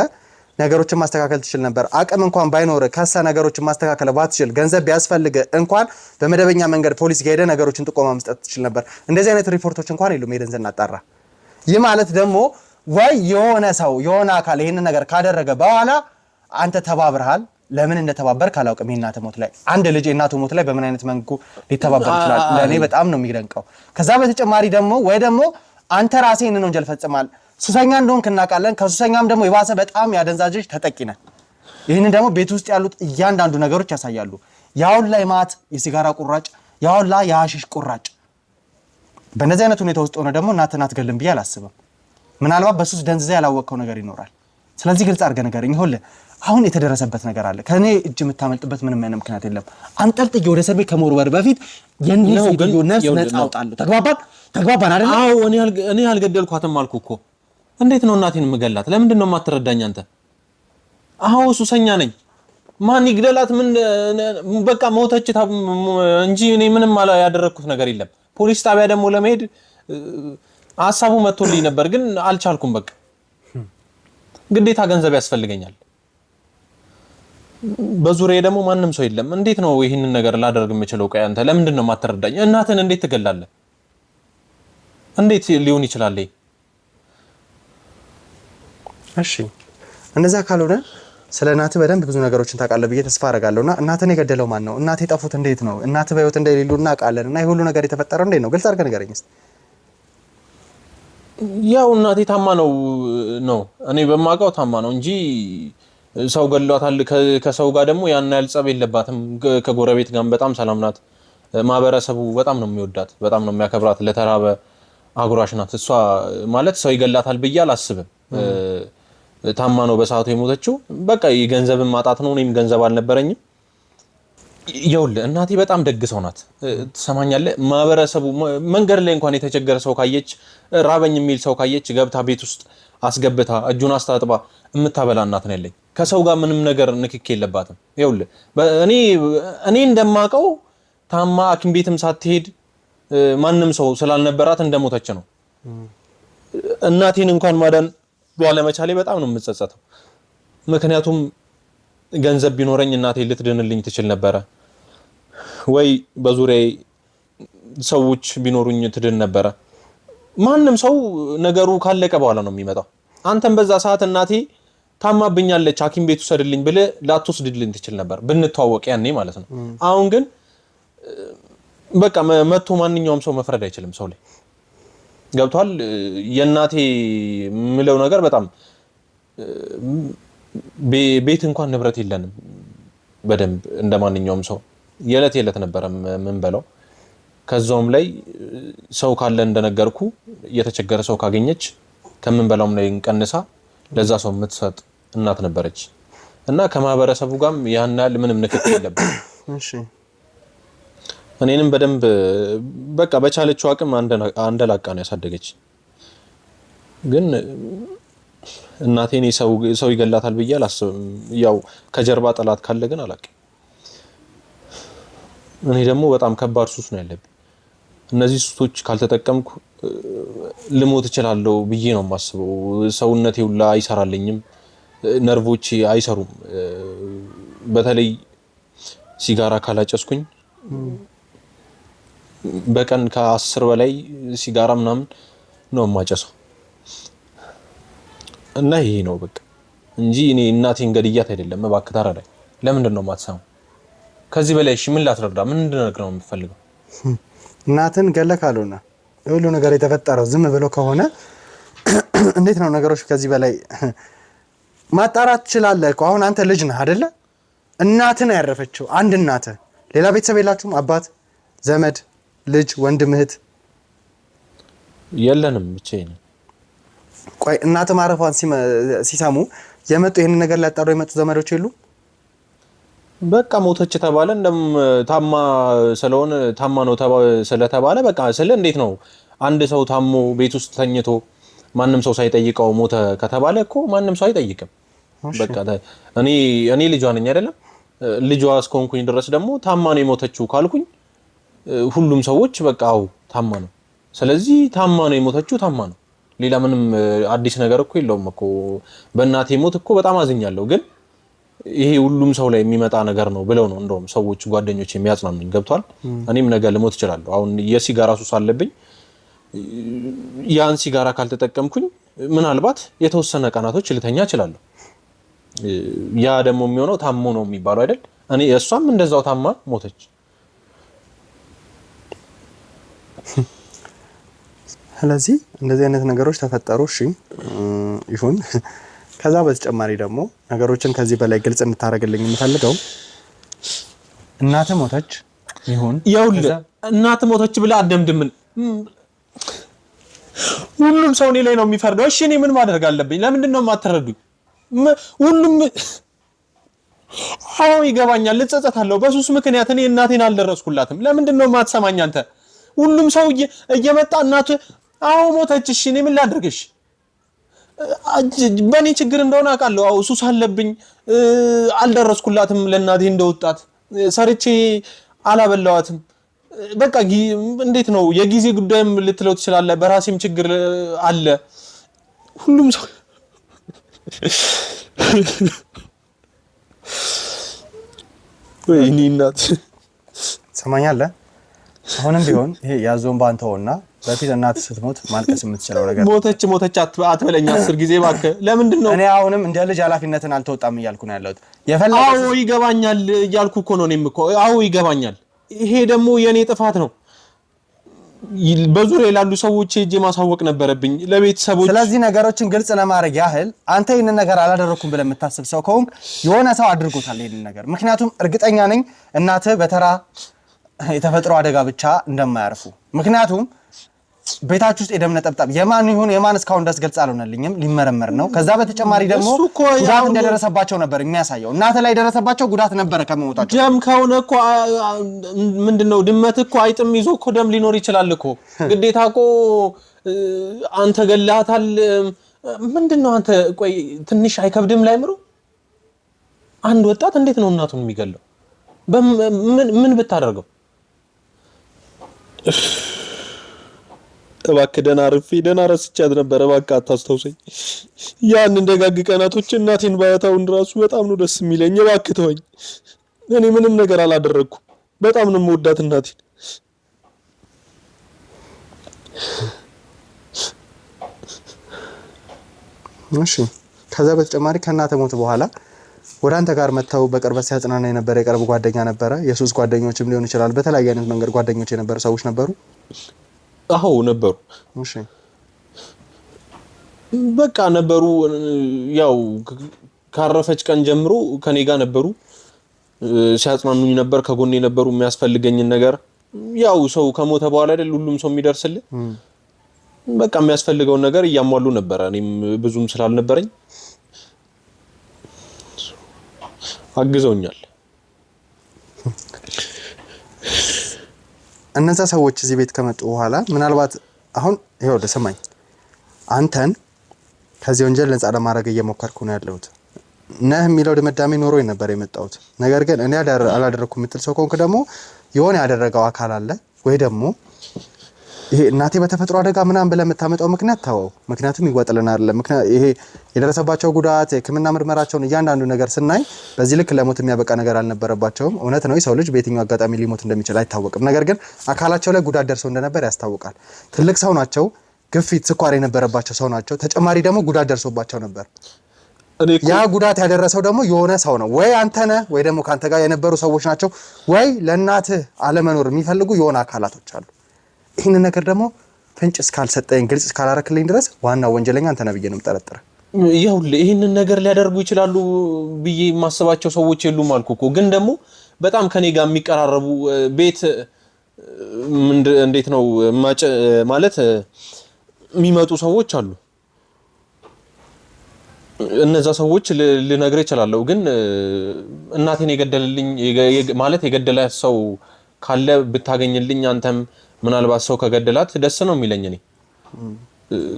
ነገሮችን ማስተካከል ትችል ነበር አቅም እንኳን ባይኖር ከሳ ነገሮችን ማስተካከል ባትችል ገንዘብ ቢያስፈልግ እንኳን በመደበኛ መንገድ ፖሊስ ጋር ሄደ ነገሮችን ጥቆማ መስጠት ትችል ነበር እንደዚህ አይነት ሪፖርቶች እንኳን የሉም ሄደን ዘናጣራ ይህ ማለት ደግሞ ወይ የሆነ ሰው የሆነ አካል ይሄን ነገር ካደረገ በኋላ አንተ ተባብረሃል ለምን እንደተባበርክ አላውቅም የእናት ሞት ላይ አንድ ልጅ የእናቱ ሞት ላይ በምን አይነት መንኩ ሊተባበር ይችላል ለኔ በጣም ነው የሚደንቀው ከዛ በተጨማሪ ደግሞ ወይ ደግሞ አንተ ራስህን ነው ወንጀል ፈጽማል ሱሰኛ እንደሆንክ እናውቃለን ከሱሰኛም ደግሞ የባሰ በጣም ያደንዛዥ ተጠቂ ነህ ይሄንን ደግሞ ቤት ውስጥ ያሉት እያንዳንዱ ነገሮች ያሳያሉ ያውን ላይ ማት የሲጋራ ቁራጭ ያውን ላይ የሐሺሽ ቁራጭ በእነዚህ አይነት ሁኔታ ውስጥ ሆነ ደግሞ እናትህን አትገልም ብዬ አላስብም ምናልባት በሱስ ደንዝዛ ያላወቀው ነገር ይኖራል ስለዚህ ግልጽ አድርገህ ንገረኝ ይሁን አሁን የተደረሰበት ነገር አለ ከኔ እጅ የምታመልጥበት ምንም አይነት ምክንያት የለም አንጠልጥዬ ወደ እስር ቤት ከመወርወር በፊት የነዚህ ቪዲዮ ነፍስ ነፃ አውጣለሁ ተግባባን አይደል አዎ እኔ አልገደልኳትም አልኩ እኮ እንዴት ነው እናቴን የምገላት ለምንድን ነው የማትረዳኝ አንተ አዎ ሱሰኛ ነኝ ማን ይግደላት ምን በቃ ሞተች እንጂ እኔ ምንም ያደረኩት ነገር የለም ፖሊስ ጣቢያ ደግሞ ለመሄድ ሐሳቡ መጥቶልኝ ነበር ግን አልቻልኩም በቃ ግዴታ ገንዘብ ያስፈልገኛል በዙሪያዬ ደግሞ ማንንም ሰው የለም እንዴት ነው ይሄንን ነገር ላደርግ የምችለው ቆይ አንተ ለምንድን ነው የማትረዳኝ እናትህን እንዴት ትገላለህ እንዴት ሊሆን ይችላል እሺ እንደዛ ካልሆነ ስለ እናትህ በደንብ ብዙ ነገሮችን ታውቃለህ ብዬ ተስፋ አደርጋለሁና እናትህን የገደለው ማን ነው እናትህ የጠፉት እንዴት ነው እናትህ በህይወት እንደሌሉ እናውቃለን እና ይሄ ሁሉ ነገር የተፈጠረው እንዴት ነው ግልጽ አድርገህ ንገረኝ እስቲ ያው እናቴ ታማ ነው እኔ በማውቀው ታማ ነው እንጂ ሰው ገድሏታል ከሰው ጋር ደግሞ ያን ያህል ጸብ የለባትም ከጎረቤት ጋር በጣም ሰላም ናት ማህበረሰቡ በጣም ነው የሚወዳት በጣም ነው የሚያከብራት ለተራበ አጉራሽ ናት እሷ ማለት ሰው ይገላታል ብዬ አላስብም ታማ ነው በሰዓቱ የሞተችው በቃ የገንዘብን ማጣት ነው እኔም ገንዘብ አልነበረኝም ይኸውልህ እናቴ በጣም ደግ ሰው ናት ትሰማኛለህ ማህበረሰቡ መንገድ ላይ እንኳን የተቸገረ ሰው ካየች ራበኝ የሚል ሰው ካየች ገብታ ቤት ውስጥ አስገብታ እጁን አስታጥባ የምታበላ እናት ነው ያለኝ ከሰው ጋር ምንም ነገር ንክክ የለባትም ይኸውልህ እኔ እንደማውቀው ታማ ሐኪም ቤትም ሳትሄድ ማንንም ሰው ስላልነበራት እንደሞተች ነው እናቴን እንኳን ማዳን ባለመቻሌ በጣም ነው የምጸጸተው። ምክንያቱም ገንዘብ ቢኖረኝ እናቴ ልትድንልኝ ትችል ነበረ ወይ በዙሪያዬ ሰዎች ቢኖሩኝ ትድን ነበረ። ማንም ሰው ነገሩ ካለቀ በኋላ ነው የሚመጣው። አንተም በዛ ሰዓት እናቴ ታማብኛለች ሐኪም ቤት ወሰድልኝ ብለህ ላትወስድልኝ ትችል ነበር ብንተዋወቅ ያኔ ማለት ነው። አሁን ግን በቃ መጥቶ ማንኛውም ሰው መፍረድ አይችልም ሰው ላይ ገብቷል። የእናቴ ምለው ነገር በጣም ቤት እንኳን ንብረት የለንም በደንብ እንደማንኛውም ሰው የለት ነበር ምን በለው። ከዛውም ላይ ሰው ካለ እንደነገርኩ የተቸገረ ሰው ካገኘች ከምን በላውም ላይ እንቀንሳ ለዛ ሰው የምትሰጥ እናት ነበረች እና ከማህበረሰቡ ጋርም ያን ያህል ምንም ንክኪ የለብንም። እሺ እኔንም በደንብ በቃ በቻለችው አቅም አንደላቃ ነው ያሳደገች። ግን እናቴን ሰው ይገላታል ብዬ አላስብም። ያው ከጀርባ ጠላት ካለ ግን አላውቅም። እኔ ደግሞ በጣም ከባድ ሱስ ነው ያለብኝ። እነዚህ ሱሶች ካልተጠቀምኩ ልሞት እችላለሁ ብዬ ነው የማስበው። ሰውነቴ ሁላ አይሰራልኝም፣ ነርቮቼ አይሰሩም። በተለይ ሲጋራ ካላጨስኩኝ በቀን ከ10 በላይ ሲጋራ ምናምን ነው የማጨሰው እና ይሄ ነው በቃ እንጂ እኔ እናቴን ገድያት አይደለም። እባክህ ተረዳኝ። ለምንድን ነው የማትሰማው? ከዚህ በላይ እሺ ምን ላትረዳ? ምን እንድነግርህ ነው የምትፈልገው? እናትን ገለህ ካልሆነ ሁሉ ነገር የተፈጠረው ዝም ብሎ ከሆነ እንዴት ነው ነገሮች ከዚህ በላይ ማጣራት ትችላለህ እኮ። አሁን አንተ ልጅ ነህ አይደለ? እናትን ያረፈችው አንድ እናት፣ ሌላ ቤተሰብ የላችሁም? አባት፣ ዘመድ፣ ልጅ፣ ወንድም፣ እህት የለንም ብቻዬን። ቆይ እናት ማረፏን ሲሰሙ የመጡ ይሄን ነገር ሊያጣሩ የመጡ ዘመዶች የሉ? በቃ ሞተች ተባለ። እንደም ታማ ስለሆነ ታማ ነው ስለተባለ በቃ እንዴት ነው አንድ ሰው ታሞ ቤት ውስጥ ተኝቶ ማንም ሰው ሳይጠይቀው ሞተ ከተባለ እኮ ማንም ሰው አይጠይቅም። በቃ እኔ ልጇ ነኝ አይደለም? ልጇ እስከሆንኩኝ ድረስ ደግሞ ታማ ነው የሞተችው ካልኩኝ ሁሉም ሰዎች በቃ አው ታማ ነው፣ ስለዚህ ታማ ነው የሞተችው ታማ ነው። ሌላ ምንም አዲስ ነገር እኮ የለውም እኮ። በእናቴ ሞት እኮ በጣም አዝኛለሁ፣ ግን ይሄ ሁሉም ሰው ላይ የሚመጣ ነገር ነው ብለው ነው እንደውም ሰዎች ጓደኞች የሚያጽናኑኝ። ገብቷል? እኔም ነገ ልሞት እችላለሁ። አሁን የሲጋራ ሱስ አለብኝ። ያን ሲጋራ ካልተጠቀምኩኝ ምናልባት የተወሰነ ቀናቶች ልተኛ እችላለሁ። ያ ደግሞ የሚሆነው ታሞ ነው የሚባለው አይደል? እኔ እሷም እንደዛው ታማ ሞተች። ስለዚህ እንደዚህ አይነት ነገሮች ተፈጠሩ። እሺ ይሁን። ከዛ በተጨማሪ ደግሞ ነገሮችን ከዚህ በላይ ግልጽ እንድታረግልኝ የምፈልገው እናት ሞተች ይሁን እናት ሞተች ብለ አደምድምን ሁሉም ሰው እኔ ላይ ነው የሚፈርደው። እሺ እኔ ምን ማድረግ አለብኝ? ለምንድን ነው የማትረዱኝ? ሁሉም አዎ ይገባኛል፣ ልጸጸታለሁ። በሱስ ምክንያት እኔ እናቴን አልደረስኩላትም። ለምንድን ነው የማትሰማኝ አንተ? ሁሉም ሰው እየመጣ እናት አዎ ሞተች፣ እሺ እኔ ምን ላድርግሽ? በእኔ ችግር እንደሆነ አውቃለሁ። አዎ ሱስ አለብኝ፣ አልደረስኩላትም። ለእናቴ እንደወጣት ሰርቼ አላበላዋትም። በቃ እንዴት ነው የጊዜ ጉዳይም ልትለው ትችላለህ። በራሴም ችግር አለ። ሁሉም ሰው ወይኔ እናት ሰማኛለህ። አሁንም ቢሆን ይሄ ያዞን ባንተውና በፊት እናት ስትሞት ማልቀስ የምትችለው ነገር ሞተች አትበለኝ 10 ጊዜ እባክህ። ለምንድን ነው እኔ አሁንም እንደ ልጅ ኃላፊነትን አልተወጣም እያልኩ ነው ያለሁት? አዎ ይገባኛል እያልኩ እኮ ነው። እኔም እኮ አዎ ይገባኛል። ይሄ ደግሞ የኔ ጥፋት ነው። በዙሪያ ያሉ ሰዎች ሄጄ ማሳወቅ ነበረብኝ ለቤተሰቦች። ስለዚህ ነገሮችን ግልጽ ለማድረግ ያህል አንተ ይሄንን ነገር አላደረኩም ብለህ የምታስብ ሰው ከሆንክ የሆነ ሰው አድርጎታል ይሄንን ነገር። ምክንያቱም እርግጠኛ ነኝ እናትህ በተራ የተፈጥሮ አደጋ ብቻ እንደማያርፉ። ምክንያቱም ቤታችሁ ውስጥ የደም ነጠብጣብ የማን ይሁን የማን እስካሁን ድረስ ግልጽ አልሆነልኝም፣ ሊመረመር ነው። ከዛ በተጨማሪ ደግሞ ጉዳት እንደደረሰባቸው ነበር የሚያሳየው። እናተ ላይ ደረሰባቸው ጉዳት ነበር ከመሞታቸው። ደም ከሆነ እኮ ምንድነው ድመት እኮ አይጥም ይዞ እኮ ደም ሊኖር ይችላል እኮ። ግዴታ እኮ አንተ ገላታል ምንድነው? አንተ ቆይ ትንሽ አይከብድም ላይምሩ? አንድ ወጣት እንዴት ነው እናቱን የሚገለው? ምን ብታደርገው? እባክህ ደህና አርፌ ደህና ረስቻት ነበር። እባክህ አታስታውሰኝ። ያን እንደጋግ ቀናቶች እናቴን ባያታውን ራሱ በጣም ነው ደስ የሚለኝ። እባክህ ተወኝ። እኔ ምንም ነገር አላደረኩም። በጣም ነው የምወዳት እናቴን። እሺ ከዛ በተጨማሪ ከእናተ ሞት በኋላ ወደ አንተ ጋር መተው በቅርበት ሲያጽናና የነበረ የቅርብ ጓደኛ ነበረ? የሱስ ጓደኞችም ሊሆን ይችላል። በተለያየ አይነት መንገድ ጓደኞች የነበሩ ሰዎች ነበሩ? አዎ ነበሩ። እሺ በቃ ነበሩ። ያው ካረፈች ቀን ጀምሮ ከኔ ጋር ነበሩ። ሲያጽናኑኝ ነበር፣ ከጎኔ ነበሩ። የሚያስፈልገኝን ነገር ያው ሰው ከሞተ በኋላ አይደል ሁሉም ሰው የሚደርስልህ። በቃ የሚያስፈልገውን ነገር እያሟሉ ነበር። እኔም ብዙም ስላልነበረኝ አግዘውኛል። እነዛ ሰዎች እዚህ ቤት ከመጡ በኋላ ምናልባት አሁን ይሄው ለሰማኝ አንተን ከዚህ ወንጀል ነፃ ለማድረግ እየሞከርኩ ነው ያለሁት ነህ የሚለው ድምዳሜ ኖሮ ነበር የመጣሁት። ነገር ግን እኔ አላደረኩም የምትል ሰው ከሆንክ ደግሞ የሆነ ያደረገው አካል አለ ወይ ደግሞ ይሄ እናቴ በተፈጥሮ አደጋ ምናምን ብለህ የምታመጣው ምክንያት ተወው። ምክንያቱም ይወጥልና አይደለም። ይሄ የደረሰባቸው ጉዳት የሕክምና ምርመራቸውን እያንዳንዱ ነገር ስናይ በዚህ ልክ ለሞት የሚያበቃ ነገር አልነበረባቸውም። እውነት ነው የሰው ልጅ በየትኛው አጋጣሚ ሊሞት እንደሚችል አይታወቅም። ነገር ግን አካላቸው ላይ ጉዳት ደርሰው እንደነበር ያስታውቃል። ትልቅ ሰው ናቸው። ግፊት፣ ስኳር የነበረባቸው ሰው ናቸው። ተጨማሪ ደግሞ ጉዳት ደርሶባቸው ነበር። ያ ጉዳት ያደረሰው ደግሞ የሆነ ሰው ነው። ወይ አንተ ነህ ወይ ደግሞ ካንተ ጋር የነበሩ ሰዎች ናቸው ወይ ለእናትህ አለመኖር የሚፈልጉ የሆነ አካላቶች አሉ። ይህንን ነገር ደግሞ ፍንጭ እስካልሰጠኝ ግልጽ እስካላረክልኝ ድረስ ዋናው ወንጀለኛ አንተ ነህ ብዬ ነው የምጠረጥረው። ይኸውልህ ይህንን ነገር ሊያደርጉ ይችላሉ ብዬ የማስባቸው ሰዎች የሉም አልኩ እኮ። ግን ደግሞ በጣም ከኔ ጋር የሚቀራረቡ ቤት እንዴት ነው ማለት የሚመጡ ሰዎች አሉ። እነዛ ሰዎች ልነግርህ እችላለሁ። ግን እናቴን የገደለልኝ ማለት የገደለ ሰው ካለ ብታገኝልኝ አንተም ምናልባት ሰው ከገደላት ደስ ነው የሚለኝ። እኔ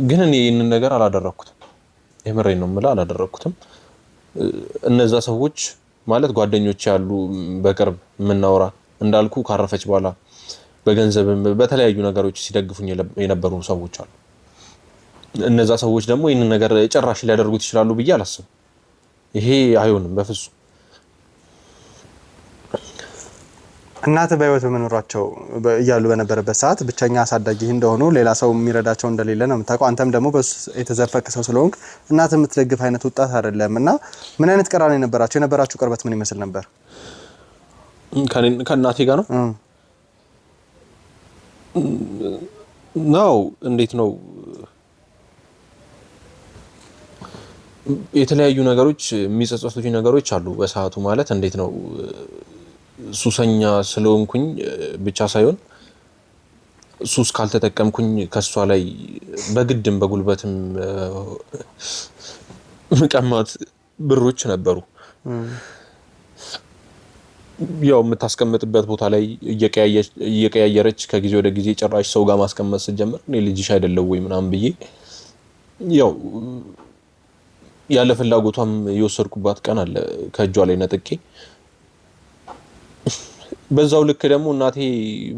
ግን እኔ ይህንን ነገር አላደረኩትም። የምሬን ነው የምልህ አላደረኩትም። እነዛ ሰዎች ማለት ጓደኞች ያሉ በቅርብ የምናወራ እንዳልኩ ካረፈች በኋላ በገንዘብም በተለያዩ ነገሮች ሲደግፉኝ የነበሩ ሰዎች አሉ። እነዛ ሰዎች ደግሞ ይህንን ነገር ጭራሽ ሊያደርጉት ይችላሉ ብዬ አላስብም። ይሄ አይሆንም በፍጹም። እናት በህይወት በመኖራቸው እያሉ በነበረበት ሰዓት ብቸኛ አሳዳጊ እንደሆኑ ሌላ ሰው የሚረዳቸው እንደሌለ ነው የምታውቀው። አንተም ደግሞ በሱ የተዘፈቀ ሰው ስለሆንክ እናት የምትደግፍ አይነት ወጣት አይደለም እና ምን አይነት ቅራኔ ነበራቸው? የነበራችሁ ቅርበት ምን ይመስል ነበር? ከእናቴ ጋር ነው እንዴት ነው የተለያዩ ነገሮች የሚጸጸቱኝ ነገሮች አሉ በሰዓቱ። ማለት እንዴት ነው ሱሰኛ ስለሆንኩኝ ብቻ ሳይሆን ሱስ ካልተጠቀምኩኝ ከሷ ላይ በግድም በጉልበትም መቀማት ብሮች ነበሩ። ያው የምታስቀምጥበት ቦታ ላይ እየቀያየረች ከጊዜ ወደ ጊዜ ጭራሽ ሰው ጋር ማስቀመጥ ስትጀምር እኔ ልጅሽ አይደለው ወይ ምናምን ብዬ ያው ያለ ፍላጎቷም የወሰድኩባት ቀን አለ ከእጇ ላይ ነጥቄ። በዛው ልክ ደግሞ እናቴ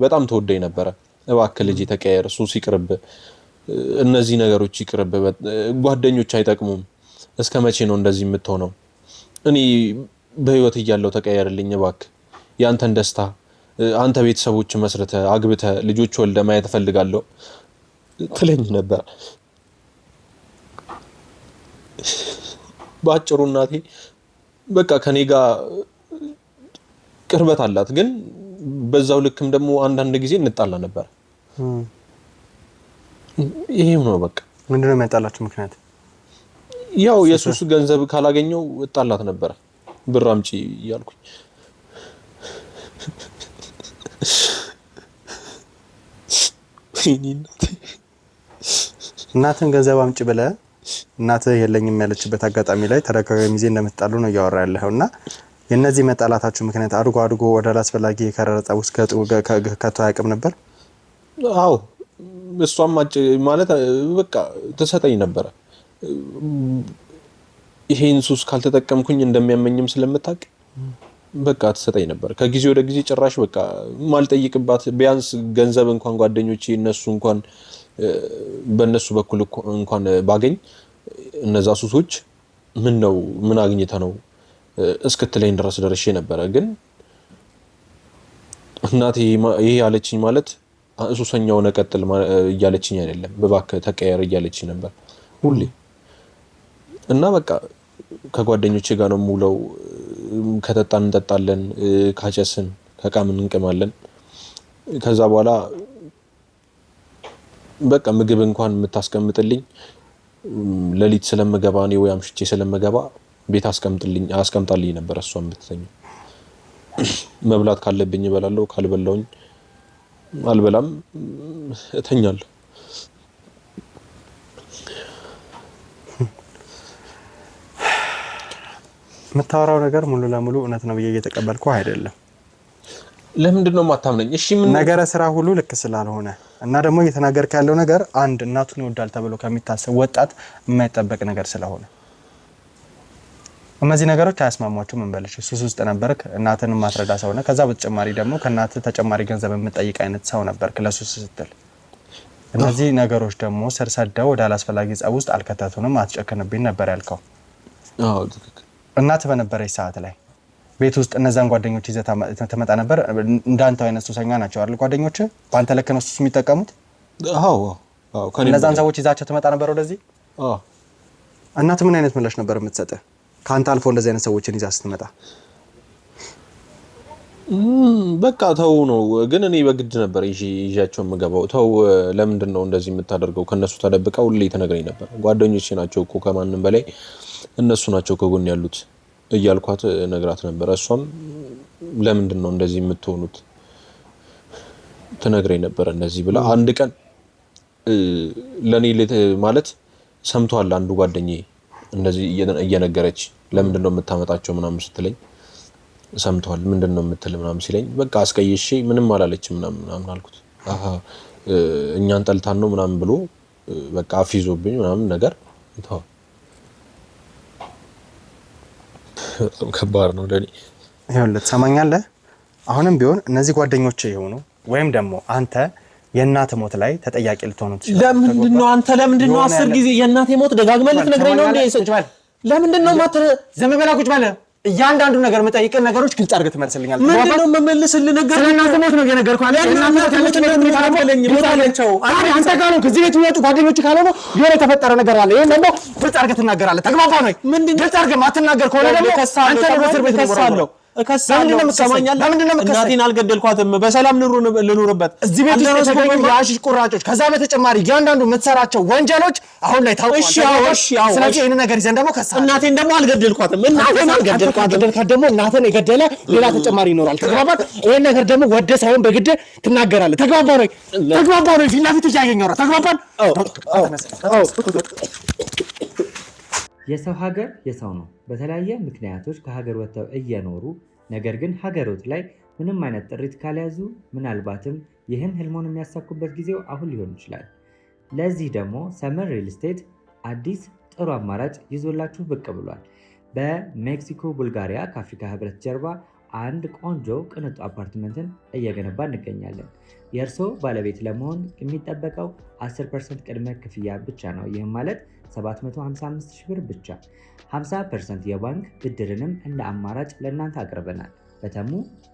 በጣም ተወደኝ ነበረ። እባክህ ልጅ ተቀየር፣ ሱስ ይቅርብ፣ እነዚህ ነገሮች ይቅርብ፣ ጓደኞች አይጠቅሙም፣ እስከ መቼ ነው እንደዚህ የምትሆነው? እኔ በህይወት እያለሁ ተቀየርልኝ እባክህ፣ ያንተን ደስታ አንተ ቤተሰቦች መስርተ አግብተ ልጆች ወልደ ማየት እፈልጋለሁ ትለኝ ነበር። ባጭሩ እናቴ በቃ ከኔ ጋር ቅርበት አላት። ግን በዛው ልክም ደግሞ አንዳንድ ጊዜ እንጣላ ነበር። ይሄም ነው በቃ። ምንድነው የሚያጣላችሁ ምክንያት? ያው የሱስ ገንዘብ ካላገኘው እጣላት ነበር፣ ብር አምጪ እያልኩኝ። እናትን ገንዘብ አምጪ ብለህ እናትህ የለኝም ያለችበት አጋጣሚ ላይ ተደጋጋሚ ጊዜ እንደምትጣሉ ነው እያወራ ያለኸው እና የነዚህ መጣላታችሁ ምክንያት አድጎ ወደ አላስፈላጊ የከረረ ጸብ ውስጥ ከቶ አያውቅም ነበር? አዎ እሷም ማለት በቃ ትሰጠኝ ነበረ። ይሄን ሱስ ካልተጠቀምኩኝ እንደሚያመኝም ስለምታውቅ በቃ ትሰጠኝ ነበር። ከጊዜ ወደ ጊዜ ጭራሽ በቃ ማልጠይቅባት ቢያንስ ገንዘብ እንኳን ጓደኞቼ እነሱ እንኳን በእነሱ በኩል እንኳን ባገኝ እነዛ ሱሶች ምን አግኝተ ነው እስክትለኝ ድረስ ደርሼ ነበረ። ግን እናቴ ይሄ ያለችኝ ማለት ሱሰኛው ነቀጥል እያለችኝ አይደለም፣ በባክህ ተቀየር እያለችኝ ነበር ሁሌ። እና በቃ ከጓደኞቼ ጋር ነው ሙለው፣ ከጠጣን እንጠጣለን፣ ካጨስን ከቃምን እንቅማለን። ከዛ በኋላ በቃ ምግብ እንኳን የምታስቀምጥልኝ ለሊት ስለምገባ ነው ወይ አምሽቼ ስለምገባ ቤት አስቀምጣልኝ ነበር እሷን ብትተኛ። መብላት ካለብኝ እበላለሁ፣ ካልበላውኝ አልበላም እተኛለሁ። የምታወራው ነገር ሙሉ ለሙሉ እውነት ነው ብዬ እየተቀበልኩ አይደለም። ለምንድን ነው የማታምነኝ? እሺ ምን ነገረ ስራ ሁሉ ልክ ስላልሆነ እና ደግሞ እየተናገርክ ያለው ነገር አንድ እናቱን ይወዳል ተብሎ ከሚታሰብ ወጣት የማይጠበቅ ነገር ስለሆነ እነዚህ ነገሮች አያስማሟችሁም። እንበልሽ ሱስ ውስጥ ነበርክ፣ እናትን ማስረዳ ሰው ነህ። ከዛ በተጨማሪ ደግሞ ከእናት ተጨማሪ ገንዘብ የምትጠይቅ አይነት ሰው ነበርክ ለሱስ ስትል። እነዚህ ነገሮች ደግሞ ስር ሰደው ወደ አላስፈላጊ ጸብ ውስጥ አልከተቱንም። አትጨክንብኝ ነበር ያልከው። አዎ ትክክል። እናት በነበረች ሰዓት ላይ ቤት ውስጥ እነዛን ጓደኞች ይዘህ ተመጣ ነበር። እንዳንተ አይነት ሱሰኛ ናቸው አይደል ጓደኞች? በአንተ ልክ ነው ሱስ የሚጠቀሙት? አዎ እነዛን ሰዎች ይዛቸው ተመጣ ነበር ወደዚህ? እናት ምን አይነት ምላሽ ነበር የምትሰጥህ ከአንተ አልፎ እንደዚህ አይነት ሰዎችን ይዛ ስትመጣ? በቃ ተው ነው። ግን እኔ በግድ ነበር ይዣቸው የምገባው። ተው ለምንድን ነው እንደዚህ የምታደርገው? ከነሱ ተደብቀው ሁሌ ተነግረኝ ነበር። ጓደኞቼ ናቸው እኮ ከማንም በላይ እነሱ ናቸው ከጎን ያሉት እያልኳት ነግራት ነበር። እሷም ለምንድን ነው እንደዚህ የምትሆኑት ትነግረኝ ነበር እንደዚህ ብላ። አንድ ቀን ለኔ ማለት ሰምቷል አንዱ ጓደኛዬ እንደዚህ እየነገረች ለምንድን ነው የምታመጣቸው ምናምን ስትለኝ ሰምቷል። ምንድን ነው የምትል ምናምን ሲለኝ በቃ አስቀይሼ ምንም አላለችም ምናምን አልኩት። እኛን ጠልታን ነው ምናምን ብሎ በቃ አፍይዞብኝ ምናምን ነገር ተው። በጣም ከባድ ነው ለኔ። ይኸውልህ ትሰማኛለህ? አሁንም ቢሆን እነዚህ ጓደኞቼ የሆኑ ወይም ደግሞ አንተ የእናት ሞት ላይ ተጠያቂ ልትሆኑ ትችላለህ። ለምንድን ነው አንተ ለምንድን ነው 10 ጊዜ የእናቴ ሞት ደጋግመህ ልትነግረኝ ነው እንዴ? ለምንድን ነው ዝም በላ ቁጭ በል። እያንዳንዱ ነገር የምጠይቅህ ነገሮች ግልጽ አድርገህ ትመልስልኛለህ። ምንድን ነው የምመልስልህ ነገር? ስለ እናት ሞት ነው የነገርኩህ አይደል? እናት ሞት ታለችው አንተ ጋር ነው። ከዚህ ቤት የሚወጡ ጓደኞች ካልሆኑ የሆነ የተፈጠረ ነገር አለ። ይሄን ደግሞ ግልጽ አድርገህ ትናገራለህ። ተግባባህ ነው? ግልጽ አድርገህ ማትናገር ከሆነ ደግሞ አንተ ነው እስር ቤት ከሳለሁ። እናቴን አልገደልኳትም፣ በሰላም ልኑርበት። እዚህ ቤት ውስጥ የተገኙ የአሺሽ ቁራጮች፣ ከዛ በተጨማሪ እያንዳንዱ የምትሰራቸው ወንጀሎች አሁን ላይ ታውቀዋል። ስለዚህ ይህን ነገር ይዘን ደግሞ ከሳ እናቴን ደግሞ አልገደልኳትም። ገደልካት ደግሞ እናትን የገደለ ሌላ ተጨማሪ ይኖራል። ተግባባን? ይህን ነገር ደግሞ ወደ ሳይሆን በግድ ትናገራለህ። ተግባባ ነው? ፊት ለፊት እያየኝ ነው። ተግባባን? የሰው ሀገር የሰው ነው። በተለያየ ምክንያቶች ከሀገር ወጥተው እየኖሩ ነገር ግን ሀገሮት ላይ ምንም አይነት ጥሪት ካልያዙ ምናልባትም ይህን ህልሞን የሚያሳኩበት ጊዜው አሁን ሊሆን ይችላል። ለዚህ ደግሞ ሰመር ሪል ስቴት አዲስ ጥሩ አማራጭ ይዞላችሁ ብቅ ብሏል። በሜክሲኮ ቡልጋሪያ ከአፍሪካ ህብረት ጀርባ አንድ ቆንጆ ቅንጡ አፓርትመንትን እየገነባ እንገኛለን። የእርሶ ባለቤት ለመሆን የሚጠበቀው 10% ቅድመ ክፍያ ብቻ ነው። ይህም ማለት 755 ሺህ ብር ብቻ። 50% የባንክ ብድርንም እንደ አማራጭ ለእናንተ አቅርበናል። በተሙ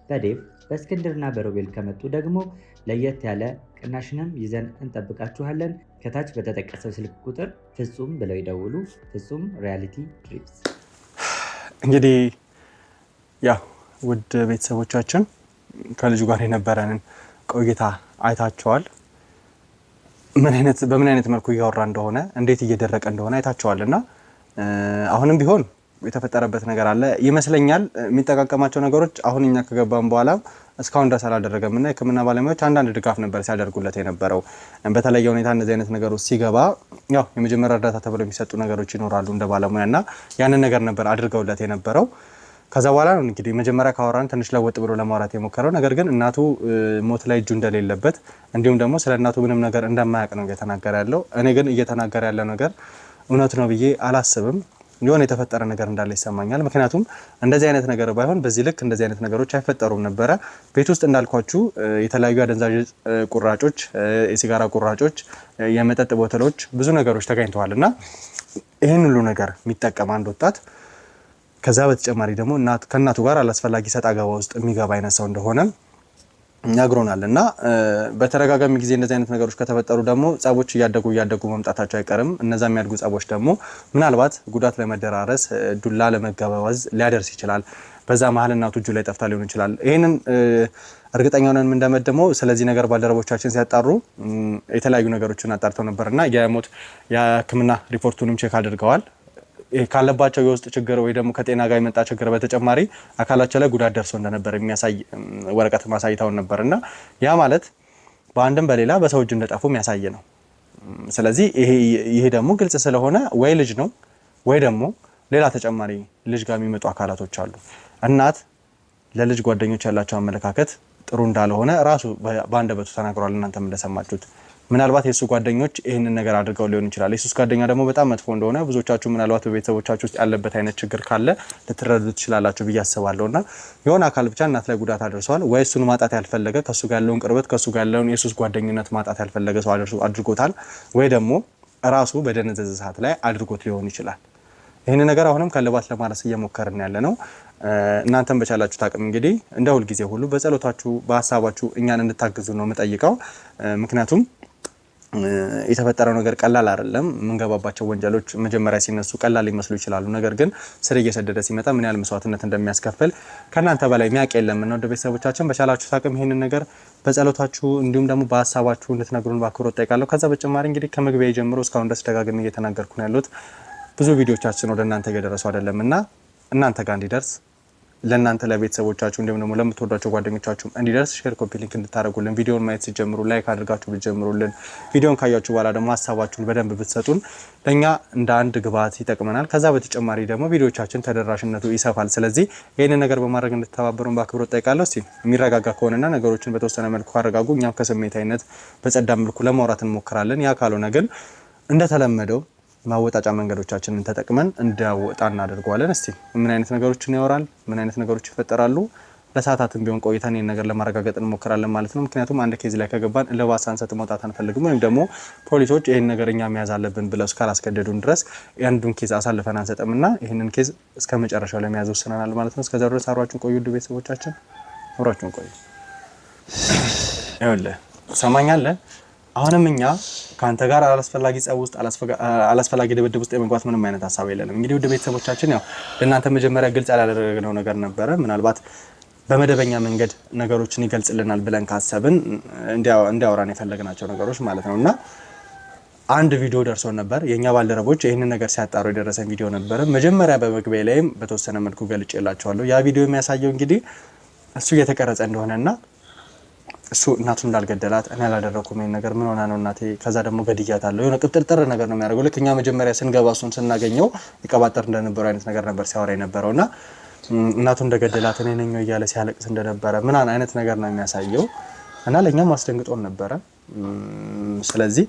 በዴቭ በእስክንድርና በሮቤል ከመጡ ደግሞ ለየት ያለ ቅናሽንም ይዘን እንጠብቃችኋለን። ከታች በተጠቀሰው ስልክ ቁጥር ፍጹም ብለው ይደውሉ። ፍጹም ሪያሊቲ ድሪምስ። እንግዲህ ያው ውድ ቤተሰቦቻችን ከልጁ ጋር የነበረንን ቆይታ አይታቸዋል። በምን አይነት መልኩ እያወራ እንደሆነ እንዴት እየደረቀ እንደሆነ አይታቸዋልና አሁንም ቢሆን የተፈጠረበት ነገር አለ ይመስለኛል። የሚጠቃቀማቸው ነገሮች አሁን እኛ ከገባን በኋላ እስካሁን ድረስ አላደረገም እና የሕክምና ባለሙያዎች አንዳንድ ድጋፍ ነበር ሲያደርጉለት የነበረው። በተለየ ሁኔታ እንደዚህ አይነት ነገሮች ሲገባ ያው የመጀመሪያ እርዳታ ተብሎ የሚሰጡ ነገሮች ይኖራሉ እንደ ባለሙያና ያንን ነገር ነበር አድርገውለት የነበረው። ከዛ በኋላ ነው እንግዲህ መጀመሪያ ካወራን ትንሽ ለወጥ ብሎ ለማውራት የሞከረው። ነገር ግን እናቱ ሞት ላይ እጁ እንደሌለበት እንዲሁም ደግሞ ስለ እናቱ ምንም ነገር እንደማያውቅ ነው እየተናገረ ያለው። እኔ ግን እየተናገረ ያለው ነገር እውነት ነው ብዬ አላስብም። የሆነ የተፈጠረ ነገር እንዳለ ይሰማኛል። ምክንያቱም እንደዚህ አይነት ነገር ባይሆን በዚህ ልክ እንደዚህ አይነት ነገሮች አይፈጠሩም ነበረ። ቤት ውስጥ እንዳልኳችሁ የተለያዩ አደንዛዥ ቁራጮች፣ የሲጋራ ቁራጮች፣ የመጠጥ ቦተሎች፣ ብዙ ነገሮች ተገኝተዋል እና ይህን ሁሉ ነገር የሚጠቀም አንድ ወጣት ከዛ በተጨማሪ ደግሞ ከእናቱ ጋር አላስፈላጊ ሰጣ ገባ ውስጥ የሚገባ አይነት ሰው እንደሆነ ነግሮናል እና በተረጋጋሚ ጊዜ እንደዚህ አይነት ነገሮች ከተፈጠሩ ደግሞ ጸቦች እያደጉ መምጣታቸው አይቀርም። እነዛ የሚያድጉ ጸቦች ደግሞ ምናልባት ጉዳት ለመደራረስ ዱላ ለመገባወዝ ሊያደርስ ይችላል። በዛ መሀል እናቱ እጁ ላይ ጠፍታ ሊሆን ይችላል። ይህንን እርግጠኛ ሆነን እንደመደመው ስለዚህ ነገር ባልደረቦቻችን ሲያጣሩ የተለያዩ ነገሮችን አጣርተው ነበርና የሕክምና ሪፖርቱንም ቼክ አድርገዋል። ካለባቸው የውስጥ ችግር ወይ ደግሞ ከጤና ጋር የመጣ ችግር በተጨማሪ አካላቸው ላይ ጉዳት ደርሶ እንደነበር የሚያሳይ ወረቀት ማሳይታውን ነበርና ያ ማለት በአንድም በሌላ በሰው እጅ እንደጠፉ የሚያሳይ ነው። ስለዚህ ይሄ ደግሞ ግልጽ ስለሆነ ወይ ልጅ ነው ወይ ደግሞ ሌላ ተጨማሪ ልጅ ጋር የሚመጡ አካላቶች አሉ። እናት ለልጅ ጓደኞች ያላቸው አመለካከት ጥሩ እንዳልሆነ ራሱ በአንደበቱ ተናግሯል። እናንተም እንደሰማችሁት ምናልባት የሱ ጓደኞች ይህንን ነገር አድርገው ሊሆን ይችላል። የሱስ ጓደኛ ደግሞ በጣም መጥፎ እንደሆነ ብዙዎቻችሁ ምናልባት በቤተሰቦቻችሁ ውስጥ ያለበት አይነት ችግር ካለ ልትረዱ ትችላላችሁ ብዬ አስባለሁና የሆነ አካል ብቻ እናት ላይ ጉዳት አድርሷል። ወይ እሱን ማጣት ያልፈለገ ከሱ ጋር ያለውን ቅርበት ከሱ ጋር ያለውን የሱስ ጓደኝነት ማጣት ያልፈለገ ሰው አድርጎታል። ወይ ደግሞ ራሱ በደነዘዘ ሰዓት ላይ አድርጎት ሊሆን ይችላል። ይህን ነገር አሁንም ከልባት ለማድረስ እየሞከርን ያለ ነው። እናንተም በቻላችሁ ታቅም እንግዲህ እንደ ሁል ጊዜ ሁሉ በጸሎታችሁ በሀሳባችሁ እኛን እንድታግዙ ነው የምጠይቀው። ምክንያቱም የተፈጠረው ነገር ቀላል አይደለም። የምንገባባቸው ወንጀሎች መጀመሪያ ሲነሱ ቀላል ሊመስሉ ይችላሉ። ነገር ግን ስር እየሰደደ ሲመጣ ምን ያህል መስዋዕትነት እንደሚያስከፍል ከእናንተ በላይ የሚያውቅ የለም እና ወደ ቤተሰቦቻችን በቻላችሁ ታቅም ይህንን ነገር በጸሎታችሁ እንዲሁም ደግሞ በሀሳባችሁ እንድትነግሩን በአክብሮት ጠይቃለሁ። ከዛ በተጨማሪ እንግዲህ ከመግቢያ ጀምሮ እስካሁን ድረስ ደጋግሜ እየተናገርኩ ነው ያሉት ብዙ ቪዲዮቻችን ወደ እናንተ እየደረሱ አይደለም እና እናንተ ጋር እንዲደርስ ለእናንተ ለቤተሰቦቻችሁ እንዲሁም ደግሞ ለምትወዷቸው ጓደኞቻችሁ እንዲደርስ ሼር፣ ኮፒ ሊንክ እንድታደርጉልን ቪዲዮን ማየት ሲጀምሩ ላይክ አድርጋችሁ ብትጀምሩልን ቪዲዮን ካያችሁ በኋላ ደግሞ ሀሳባችሁን በደንብ ብትሰጡን ለእኛ እንደ አንድ ግብዓት ይጠቅመናል። ከዛ በተጨማሪ ደግሞ ቪዲዮቻችን ተደራሽነቱ ይሰፋል። ስለዚህ ይህንን ነገር በማድረግ እንድተባበሩን በአክብሮት ጠይቃለሁ። እስቲ የሚረጋጋ ከሆነና ነገሮችን በተወሰነ መልኩ አረጋጉ። እኛም ከስሜታዊነት በጸዳ መልኩ ለማውራት እንሞክራለን። ያ ካልሆነ ግን እንደተለመደው ማወጣጫ መንገዶቻችንን ተጠቅመን እንዲያወጣ እናደርገዋለን። እስቲ ምን አይነት ነገሮችን ያወራል፣ ምን አይነት ነገሮች ይፈጠራሉ፣ ለሰዓታትም ቢሆን ቆይተን ይህን ነገር ለማረጋገጥ እንሞክራለን ማለት ነው። ምክንያቱም አንድ ኬዝ ላይ ከገባን እልባት ሳንሰጥ መውጣት አንፈልግም። ወይም ደግሞ ፖሊሶች ይህን ነገር እኛ መያዝ አለብን ብለው እስካላስገደዱን ድረስ የአንዱን ኬዝ አሳልፈን አንሰጥም እና ይህንን ኬዝ እስከ መጨረሻው ለመያዝ ወስነናል ማለት ነው። እስከዛ ድረስ አብራችሁን ቆዩ ውድ ቤተሰቦቻችን፣ አብራችሁን ቆዩ። ይኸውልህ ትሰማኛለህ? አሁንም እኛ ከአንተ ጋር አላስፈላጊ ጸብ ውስጥ አላስፈላጊ ድብድብ ውስጥ የመግባት ምንም አይነት ሀሳብ የለንም። እንግዲህ ውድ ቤተሰቦቻችን ያው ለእናንተ መጀመሪያ ግልጽ ያላደረግነው ነገር ነበረ። ምናልባት በመደበኛ መንገድ ነገሮችን ይገልጽልናል ብለን ካሰብን እንዲያወራን የፈለግናቸው ነገሮች ማለት ነው እና አንድ ቪዲዮ ደርሶን ነበር። የእኛ ባልደረቦች ይህንን ነገር ሲያጣሩ የደረሰን ቪዲዮ ነበረ። መጀመሪያ በመግቢያ ላይም በተወሰነ መልኩ ገልጬላችኋለሁ። ያ ቪዲዮ የሚያሳየው እንግዲህ እሱ እየተቀረጸ እንደሆነና እሱ እናቱን እንዳልገደላት እኔ ያላደረኩም ይሄን ነገር ምን ሆና ነው እናቴ፣ ከዛ ደግሞ ገድያታለሁ የሆነ ቅጥርጥር ነገር ነው የሚያደርገው። ልክ እኛ መጀመሪያ ስንገባ እሱን ስናገኘው ይቀባጠር እንደነበረው አይነት ነገር ነበር ሲያወራ የነበረውና እናቱ እንደገደላት እኔ ነኝ እያለ ሲያለቅስ እንደነበረ ምናምን አይነት ነገር ነው የሚያሳየው እና ለእኛም አስደንግጦን ነበረ። ስለዚህ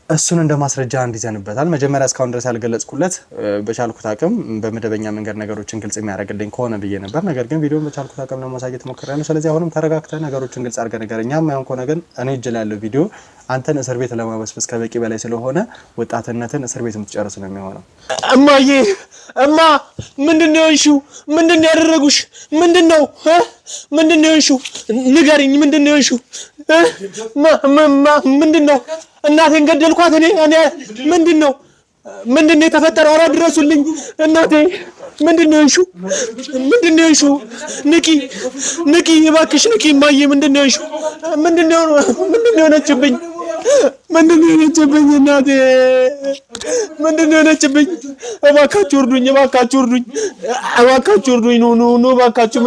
እሱን እንደ ማስረጃ እንዲዘንበታል መጀመሪያ እስካሁን ድረስ ያልገለጽኩለት በቻልኩት አቅም በመደበኛ መንገድ ነገሮችን ግልጽ የሚያደርግልኝ ከሆነ ብዬ ነበር። ነገር ግን ቪዲዮን በቻልኩት አቅም ለማሳየት ሞክሬያለሁ። ስለዚህ አሁንም ተረጋግተህ ነገሮችን ግልጽ አድርገህ ንገረኝ። ማይሆን ከሆነ ግን እኔ እጅ ላይ ያለው ቪዲዮ አንተን እስር ቤት ለማበስበስ ከበቂ በላይ ስለሆነ ወጣትነትን እስር ቤት የምትጨርስ ነው የሚሆነው። እማዬ እማ ምንድነው እሺው? ምንድነው ያደረጉሽ? ምንድነው ምንድነው እሺው? ንገሪኝ። ምንድነው እሺው? ምንድነው? እናቴን ገደልኳት እኔ ምንድነው የተፈጠረው? ኧረ ድረሱልኝ እናቴ። ምንድነው እሺው? ምንድነው እሺው? ንቂ እባክሽ ንቂ እማዬ። ምንድነው እሺው? ምንድነው የሆነችብኝ? ምንድነው የሆነችብኝ እናቴ? ምንድነው የሆነችብኝ? እባካችሁ እርዱኝ፣ እባካችሁ እርዱኝ፣ ኑ እባካችሁ።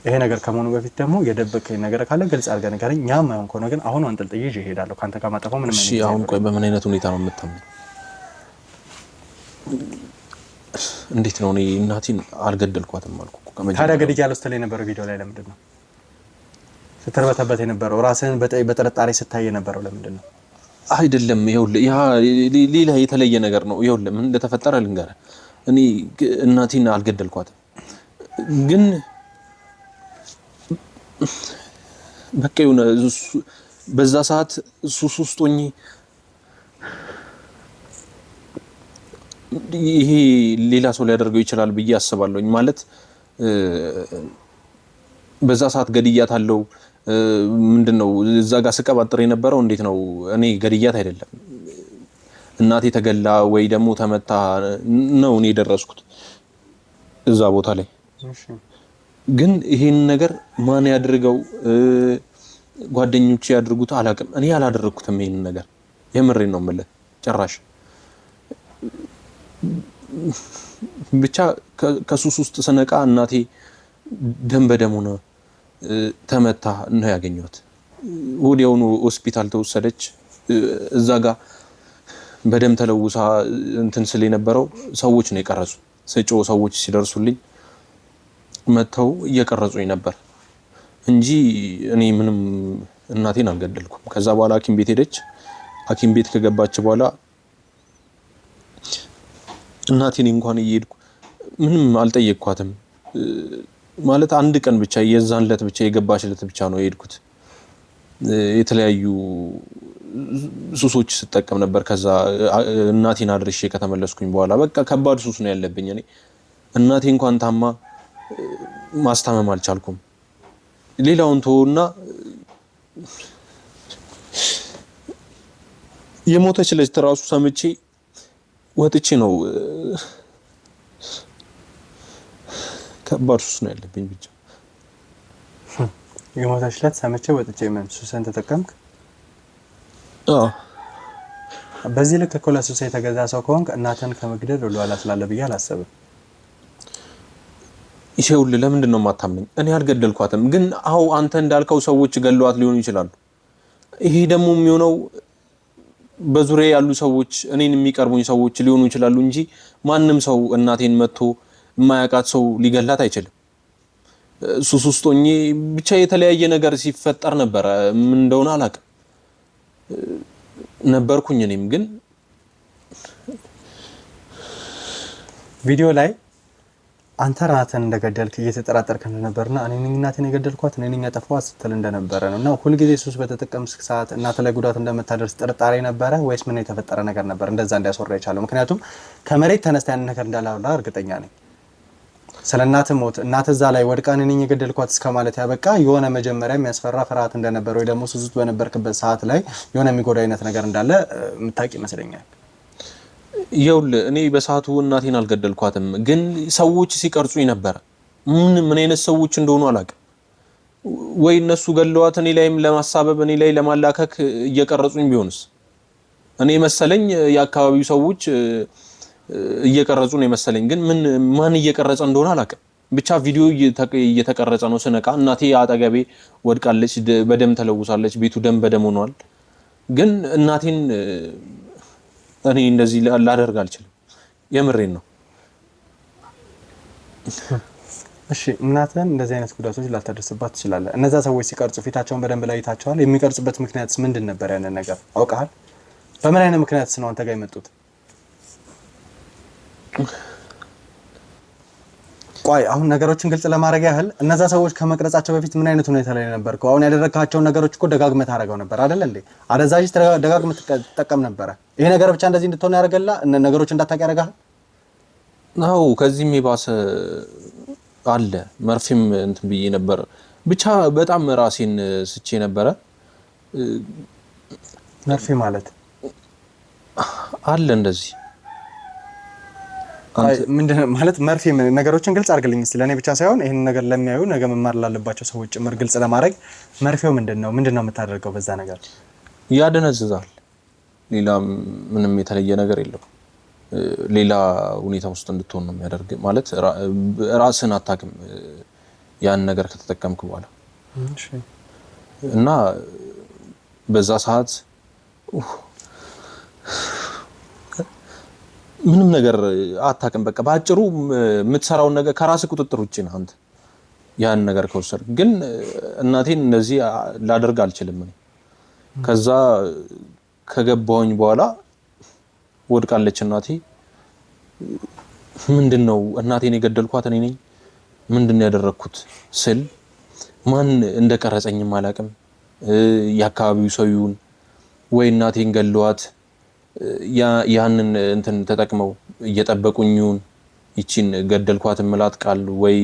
ይሄ ነገር ከመሆኑ በፊት ደግሞ የደበቀኝ ነገር ካለ ግልጽ አድርገህ ንገረኝ። ኛም ማይሆን ከሆነ ግን አሁን አንጠልጥዬ ይዤ እሄዳለሁ። ካንተ ጋር ማጠፋው ምንም አይነት። እሺ አሁን ቆይ፣ በምን አይነት ሁኔታ ነው የምታምነው? እንዴት ነው? እኔ እናቴን አልገደልኳትም አልኩ እኮ ከመጀመሪያ። ታዲያ ገድያለሁ ስትል የነበረው ቪዲዮ ላይ ለምንድን ነው ስትርበተበት የነበረው? ራስህን በጥርጣሬ ስታይ የነበረው ለምንድን ነው? አይደለም ይኸውልህ ያ ሌላ የተለየ ነገር ነው ይኸውልህ ምን እንደተፈጠረ ልንገርህ እኔ እናቴን አልገደልኳትም ግን በቃ የሆነ በዛ ሰዓት ሱስ ውስጥ ሆኜ ይሄ ሌላ ሰው ሊያደርገው ይችላል ብዬ አስባለሁኝ ማለት በዛ ሰዓት ገድያታለሁ ምንድነው እዛ ጋር ስቀባጥር የነበረው እንዴት ነው እኔ ገድያት አይደለም እናቴ ተገላ ወይ ደግሞ ተመታ ነው እኔ ደረስኩት እዛ ቦታ ላይ ግን ይሄን ነገር ማን ያድርገው ጓደኞቼ ያድርጉት አላቅም እኔ ያላደረኩትም ይሄን ነገር የምሬን ነው ማለት ጭራሽ ብቻ ከሱስ ውስጥ ስነቃ እናቴ ደም በደም ሆነ ተመታ ነው ያገኘሁት ወዲያውኑ ሆስፒታል ተወሰደች እዛ ጋር በደም ተለውሳ እንትን ስለ የነበረው ሰዎች ነው የቀረጹ ሰጮ ሰዎች ሲደርሱልኝ መተው እየቀረጹኝ ነበር እንጂ እኔ ምንም እናቴን አልገደልኩም ከዛ በኋላ ሐኪም ቤት ሄደች ሐኪም ቤት ከገባች በኋላ እናቴን እንኳን እየሄድኩ ምንም አልጠየቅኳትም ማለት አንድ ቀን ብቻ የዛንለት ብቻ የገባችለት ብቻ ነው የሄድኩት የተለያዩ ሱሶች ስጠቀም ነበር ከዛ እናቴን አድርሼ ከተመለስኩኝ በኋላ በቃ ከባድ ሱስ ነው ያለብኝ እኔ እናቴ እንኳን ታማ ማስታመም አልቻልኩም ሌላውን ተውና የሞተች ልጅ ተራሱ ሰምቼ ወጥቼ ነው ከባድ ሱስ ነው ያለብኝ ብቻ የሞተች ልጅ ሰምቼ ወጥቼ ምን ሱስን ተጠቀምክ በዚህ ልክ እኮ ለሱስ የተገዛ ሰው ከሆንክ እናትን ከመግደል ወደ ኋላ ስላለ ብዬ አላሰብም ይሄውል ለምንድን ነው የማታምነኝ እኔ አልገደልኳትም ግን አው አንተ እንዳልከው ሰዎች ገለዋት ሊሆኑ ይችላሉ ይሄ ደግሞ የሚሆነው በዙሪያ ያሉ ሰዎች እኔን የሚቀርቡኝ ሰዎች ሊሆኑ ይችላሉ እንጂ ማንንም ሰው እናቴን መጥቶ የማያውቃት ሰው ሊገላት አይችልም ሱስ ውስጥ ሆኜ ብቻ የተለያየ ነገር ሲፈጠር ነበር ምን እንደሆነ አላውቅም ነበርኩኝ እኔም ግን ቪዲዮ ላይ አንተ ራስህን እንደገደልክ እየተጠራጠርክ እንደነበርና እኔ ነኝ እናቴን የገደልኳት እኔ ነኝ ያጠፋኋት ስትል እንደነበረ ነው እና ሁሉ ጊዜ ሱስ በተጠቀምክ ሰዓት እናት ላይ ጉዳት እንደምታደርስ ጥርጣሬ ነበረ ወይስ ምን የተፈጠረ ነገር ነበር እንደዛ እንዲያስወራ የቻለው ምክንያቱም ከመሬት ተነስተ ያን ነገር እንዳላወራ እርግጠኛ ነኝ ስለ እናት ሞት እናት እዛ ላይ ወድቃ እኔ ነኝ የገደልኳት እስከ ማለት ያበቃ የሆነ መጀመሪያ የሚያስፈራ ፍርሃት እንደነበር ወይ ደግሞ ሱስ ውስጥ በነበርክበት ሰዓት ላይ የሆነ የሚጎዳ አይነት ነገር እንዳለ የምታውቅ ይመስለኛል ይውል እኔ በሰዓቱ እናቴን አልገደልኳትም ግን ሰዎች ሲቀርጹኝ ነበር ምን አይነት ሰዎች እንደሆኑ አላውቅም ወይ እነሱ ገለዋት እኔ ላይም ለማሳበብ እኔ ላይ ለማላከክ እየቀረጹኝ ቢሆንስ እኔ መሰለኝ የአካባቢው ሰዎች እየቀረጹ ነው መሰለኝ ግን ማን እየቀረጸ እንደሆነ አላውቅም ብቻ ቪዲዮ እየተቀረጸ ነው ስነቃ እናቴ አጠገቤ ወድቃለች በደም ተለውሳለች ቤቱ ደም በደም ሆኗል ግን እናቴን እኔ እንደዚህ ላደርግ አልችልም የምሬን ነው እሺ እናትን እንደዚህ አይነት ጉዳቶች ላታደርስባት ይችላል እነዛ ሰዎች ሲቀርጹ ፊታቸውን በደንብ ላይ ታያቸዋል የሚቀርጹበት ምክንያትስ ምንድን ነበር ያንን ነገር አውቃል በምን አይነት ምክንያትስ ነው አንተ ጋር የመጡት ቆይ አሁን ነገሮችን ግልጽ ለማድረግ ያህል እነዛ ሰዎች ከመቅረጻቸው በፊት ምን አይነት ሁኔታ ላይ ነበርኩ አሁን ያደረካቸው ነገሮች እኮ ደጋግመህ ታረጋው ነበር አይደል እንዴ አደዛጅ ደጋግመህ ተጠቀም ነበር ይሄ ነገር ብቻ እንደዚህ እንድትሆን ያደርጋላ ነገሮች እንዳታውቅ ያደርጋል ነው ከዚህም ይባስ አለ መርፊም እንትን ብዬ ነበር ብቻ በጣም ራሴን ስቼ ነበር መርፊ ማለት አለ እንደዚህ ምንድነው ማለት መርፊ ነገሮችን ግልጽ አድርግልኝ እስቲ ለኔ ብቻ ሳይሆን ይሄን ነገር ለሚያዩ ነገ መማር ላለባቸው ሰዎች ጭምር ግልጽ ለማድረግ መርፊው ምንድነው የምታደርገው በዛ ነገር ያደነዝዛል ሌላ ምንም የተለየ ነገር የለው ሌላ ሁኔታ ውስጥ እንድትሆን ነው የሚያደርግ ማለት ራስን አታውቅም ያን ነገር ከተጠቀምክ በኋላ እሺ እና በዛ ሰዓት ምንም ነገር አታውቅም በቃ ባጭሩ የምትሰራው ነገር ከራስ ቁጥጥር ውጪ ነው አንተ ያን ነገር ከወሰድክ ግን እናቴን እንደዚህ ላደርግ አልችልም ከዛ ከገባሁኝ በኋላ ወድቃለች እናቴ። ምንድነው እናቴን የገደልኳት እኔ ነኝ? ምንድነው ያደረኩት ስል ማን እንደቀረጸኝም አላቅም። የአካባቢው ሰው ይሁን ወይ እናቴን ገለዋት ያንን እንትን ተጠቅመው እየጠበቁኝ ይሁን ይቺን ገደልኳት ምላት ቃል ወይ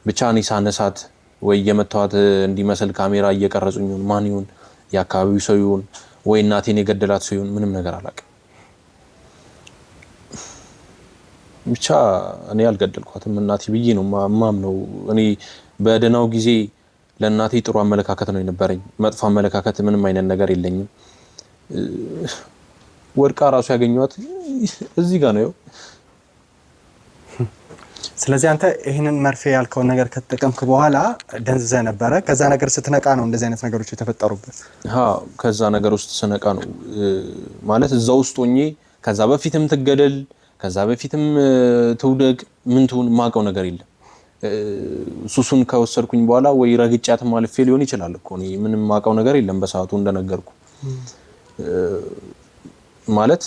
ብቻ እኔ ሳነሳት ወይ የመታዋት እንዲመስል ካሜራ እየቀረጹኝ ይሁን ማን ይሁን የአካባቢው ሰው ይሁን ወይ እናቴን የገደላት ሰው ይሁን ምንም ነገር አላቅም። ብቻ እኔ አልገደልኳትም እናቴ ብዬ ነው ማምነው። እኔ በደናው ጊዜ ለእናቴ ጥሩ አመለካከት ነው የነበረኝ። መጥፎ አመለካከት ምንም አይነት ነገር የለኝም። ወድቃ ራሱ ያገኘዋት እዚህ ጋር ነው። ስለዚህ አንተ ይሄንን መርፌ ያልከውን ነገር ከተጠቀምክ በኋላ ደንዝዘ ነበረ። ከዛ ነገር ስትነቃ ነው እንደዚህ አይነት ነገሮች የተፈጠሩበት? ከዛ ነገር ውስጥ ስነቃ ነው ማለት እዛ ውስጥ ሆኜ ከዛ በፊትም ትገደል ከዛ በፊትም ትውደቅ ምን ትሁን ማቀው ነገር የለም። ሱሱን ከወሰድኩኝ በኋላ ወይ ረግጫት ማልፌ ሊሆን ይችላል እኮ እኔ ምንም ማቀው ነገር የለም በሰዓቱ እንደነገርኩ ማለት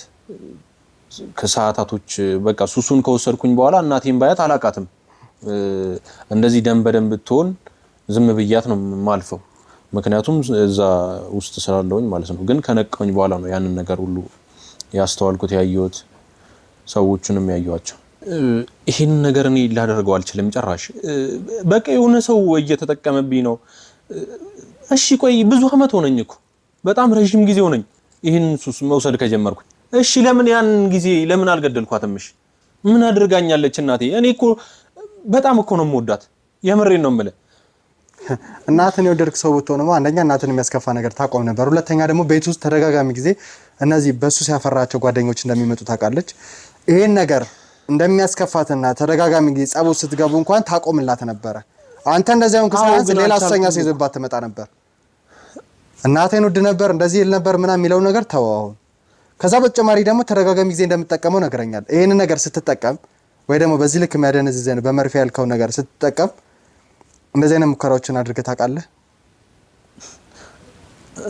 ከሰዓታቶች በቃ ሱሱን ከወሰድኩኝ በኋላ እናቴን ባያት አላቃትም። እንደዚህ ደም በደም ብትሆን ዝም ብያት ነው ማልፈው ምክንያቱም እዛ ውስጥ ስላለውኝ ማለት ነው። ግን ከነቀውኝ በኋላ ነው ያንን ነገር ሁሉ ያስተዋልኩት ያየሁት ሰዎቹንም ያዩዋቸው። ይሄን ነገር እኔ ላደርገው አልችልም ጭራሽ። በቃ የሆነ ሰው እየተጠቀመብኝ ነው። እሺ ቆይ ብዙ አመት ሆነኝ እኮ በጣም ረጅም ጊዜ ሆነኝ ይሄን ሱስ መውሰድ ከጀመርኩኝ። እሺ ለምን ያን ጊዜ ለምን አልገደልኳትም? እሺ ምን አድርጋኛለች እናቴ? እኔ እኮ በጣም እኮ ነው የምወዳት የምሬን ነው የምልህ። እናትን የወደድክ ሰው ብትሆንማ አንደኛ እናትን የሚያስከፋ ነገር ታቆም ነበር። ሁለተኛ ደግሞ ቤት ውስጥ ተደጋጋሚ ጊዜ እነዚህ በሱስ ያፈራቸው ጓደኞች እንደሚመጡ ታውቃለች። ይሄን ነገር እንደሚያስከፋትና ተደጋጋሚ ጊዜ ጸብ ውስጥ ስትገቡ እንኳን ታቆምላት ነበረ። አንተ እንደዚህ አሁን ከሳንስ ሌላ ሱሰኛ ሲይዝባት ትመጣ ነበር። እናቴን ወድ ነበር እንደዚህ ይል ነበር ምናምን የሚለው ነገር ተዋው። ከዛ በተጨማሪ ደግሞ ተደጋጋሚ ጊዜ እንደምትጠቀመው ነገረኛል። ይሄን ነገር ስትጠቀም ወይ ደግሞ በዚህ ልክ የሚያደነዝዘን በመርፌ ያልከው ነገር ስትጠቀም እንደዚህ አይነት ሙከራዎችን አድርገህ ታውቃለህ?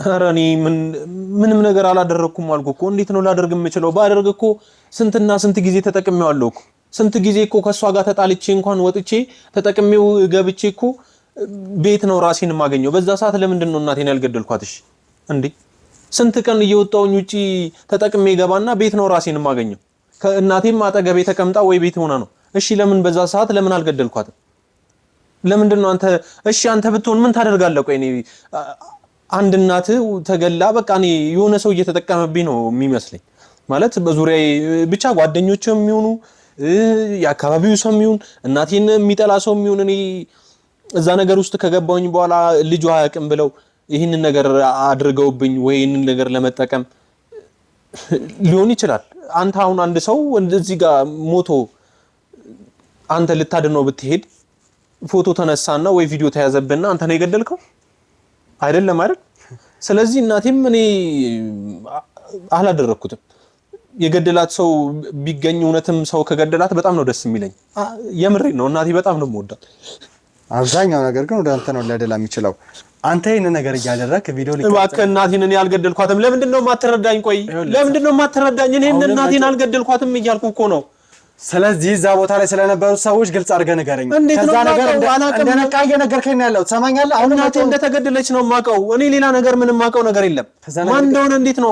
ኧረ እኔ ምንም ነገር አላደረኩም አልኩ እኮ። እንዴት ነው ላደርግ የምችለው? ባደርግ እኮ ስንትና ስንት ጊዜ ተጠቅሜዋለሁ እኮ። ስንት ጊዜ እኮ ከሷ ጋር ተጣልቼ እንኳን ወጥቼ ተጠቅሜው ገብቼ እኮ ቤት ነው ራሴን የማገኘው። በዛ ሰዓት ለምንድን ነው እናቴን ያልገደልኳት? እሺ እንዴ ስንት ቀን እየወጣውኝ ውጪ ተጠቅሜ ገባና ቤት ነው ራሴን የማገኘው። ከእናቴም አጠገቤ ተቀምጣ ወይ ቤት ሆና ነው። እሺ ለምን በዛ ሰዓት ለምን አልገደልኳትም? ለምንድን ነው አንተ እሺ አንተ ብትሆን ምን ታደርጋለህ? ቆይ እኔ አንድ እናት ተገላ በቃ እኔ የሆነ ሰው እየተጠቀመብኝ ነው የሚመስለኝ። ማለት በዙሪያዬ ብቻ ጓደኞችም የሚሆኑ የአካባቢው ሰው የሚሆን እናቴን የሚጠላ ሰው የሚሆን እኔ እዛ ነገር ውስጥ ከገባሁኝ በኋላ ልጇ አያውቅም ብለው ይህንን ነገር አድርገውብኝ ወይ ይህንን ነገር ለመጠቀም ሊሆን ይችላል። አንተ አሁን አንድ ሰው እንደዚህ ጋር ሞቶ አንተ ልታድነው ብትሄድ ፎቶ ተነሳና ወይ ቪዲዮ ተያዘብና አንተ ነው የገደልከው አይደለም አይደል? ስለዚህ እናቴም እኔ አላደረኩትም። የገደላት ሰው ቢገኝ እውነትም ሰው ከገደላት በጣም ነው ደስ የሚለኝ። የምሬን ነው እናቴ በጣም ነው የምወዳት። አብዛኛው ነገር ግን ወደ አንተ ነው ሊያደላ የሚችለው። አንተ ይሄን ነገር እያደረክ ቪዲዮ ሊቀርጽ እባክህ እናቴን እኔ አልገደልኳትም። ለምንድን ነው የማትረዳኝ? ቆይ ለምንድን ነው የማትረዳኝ? እኔ እናቴን አልገደልኳትም እያልኩ እኮ ነው። ስለዚህ እዛ ቦታ ላይ ስለነበሩት ሰዎች ግልጽ አድርገህ ንገረኝ። ከዛ ነገር እንደነቃ እየነገርከኝ ነው ያለው። ትሰማኛለህ? አሁን እናቴ እንደተገደለች ነው የማውቀው። እኔ ሌላ ነገር ምንም የማውቀው ነገር የለም። ማን እንደሆነ እንዴት ነው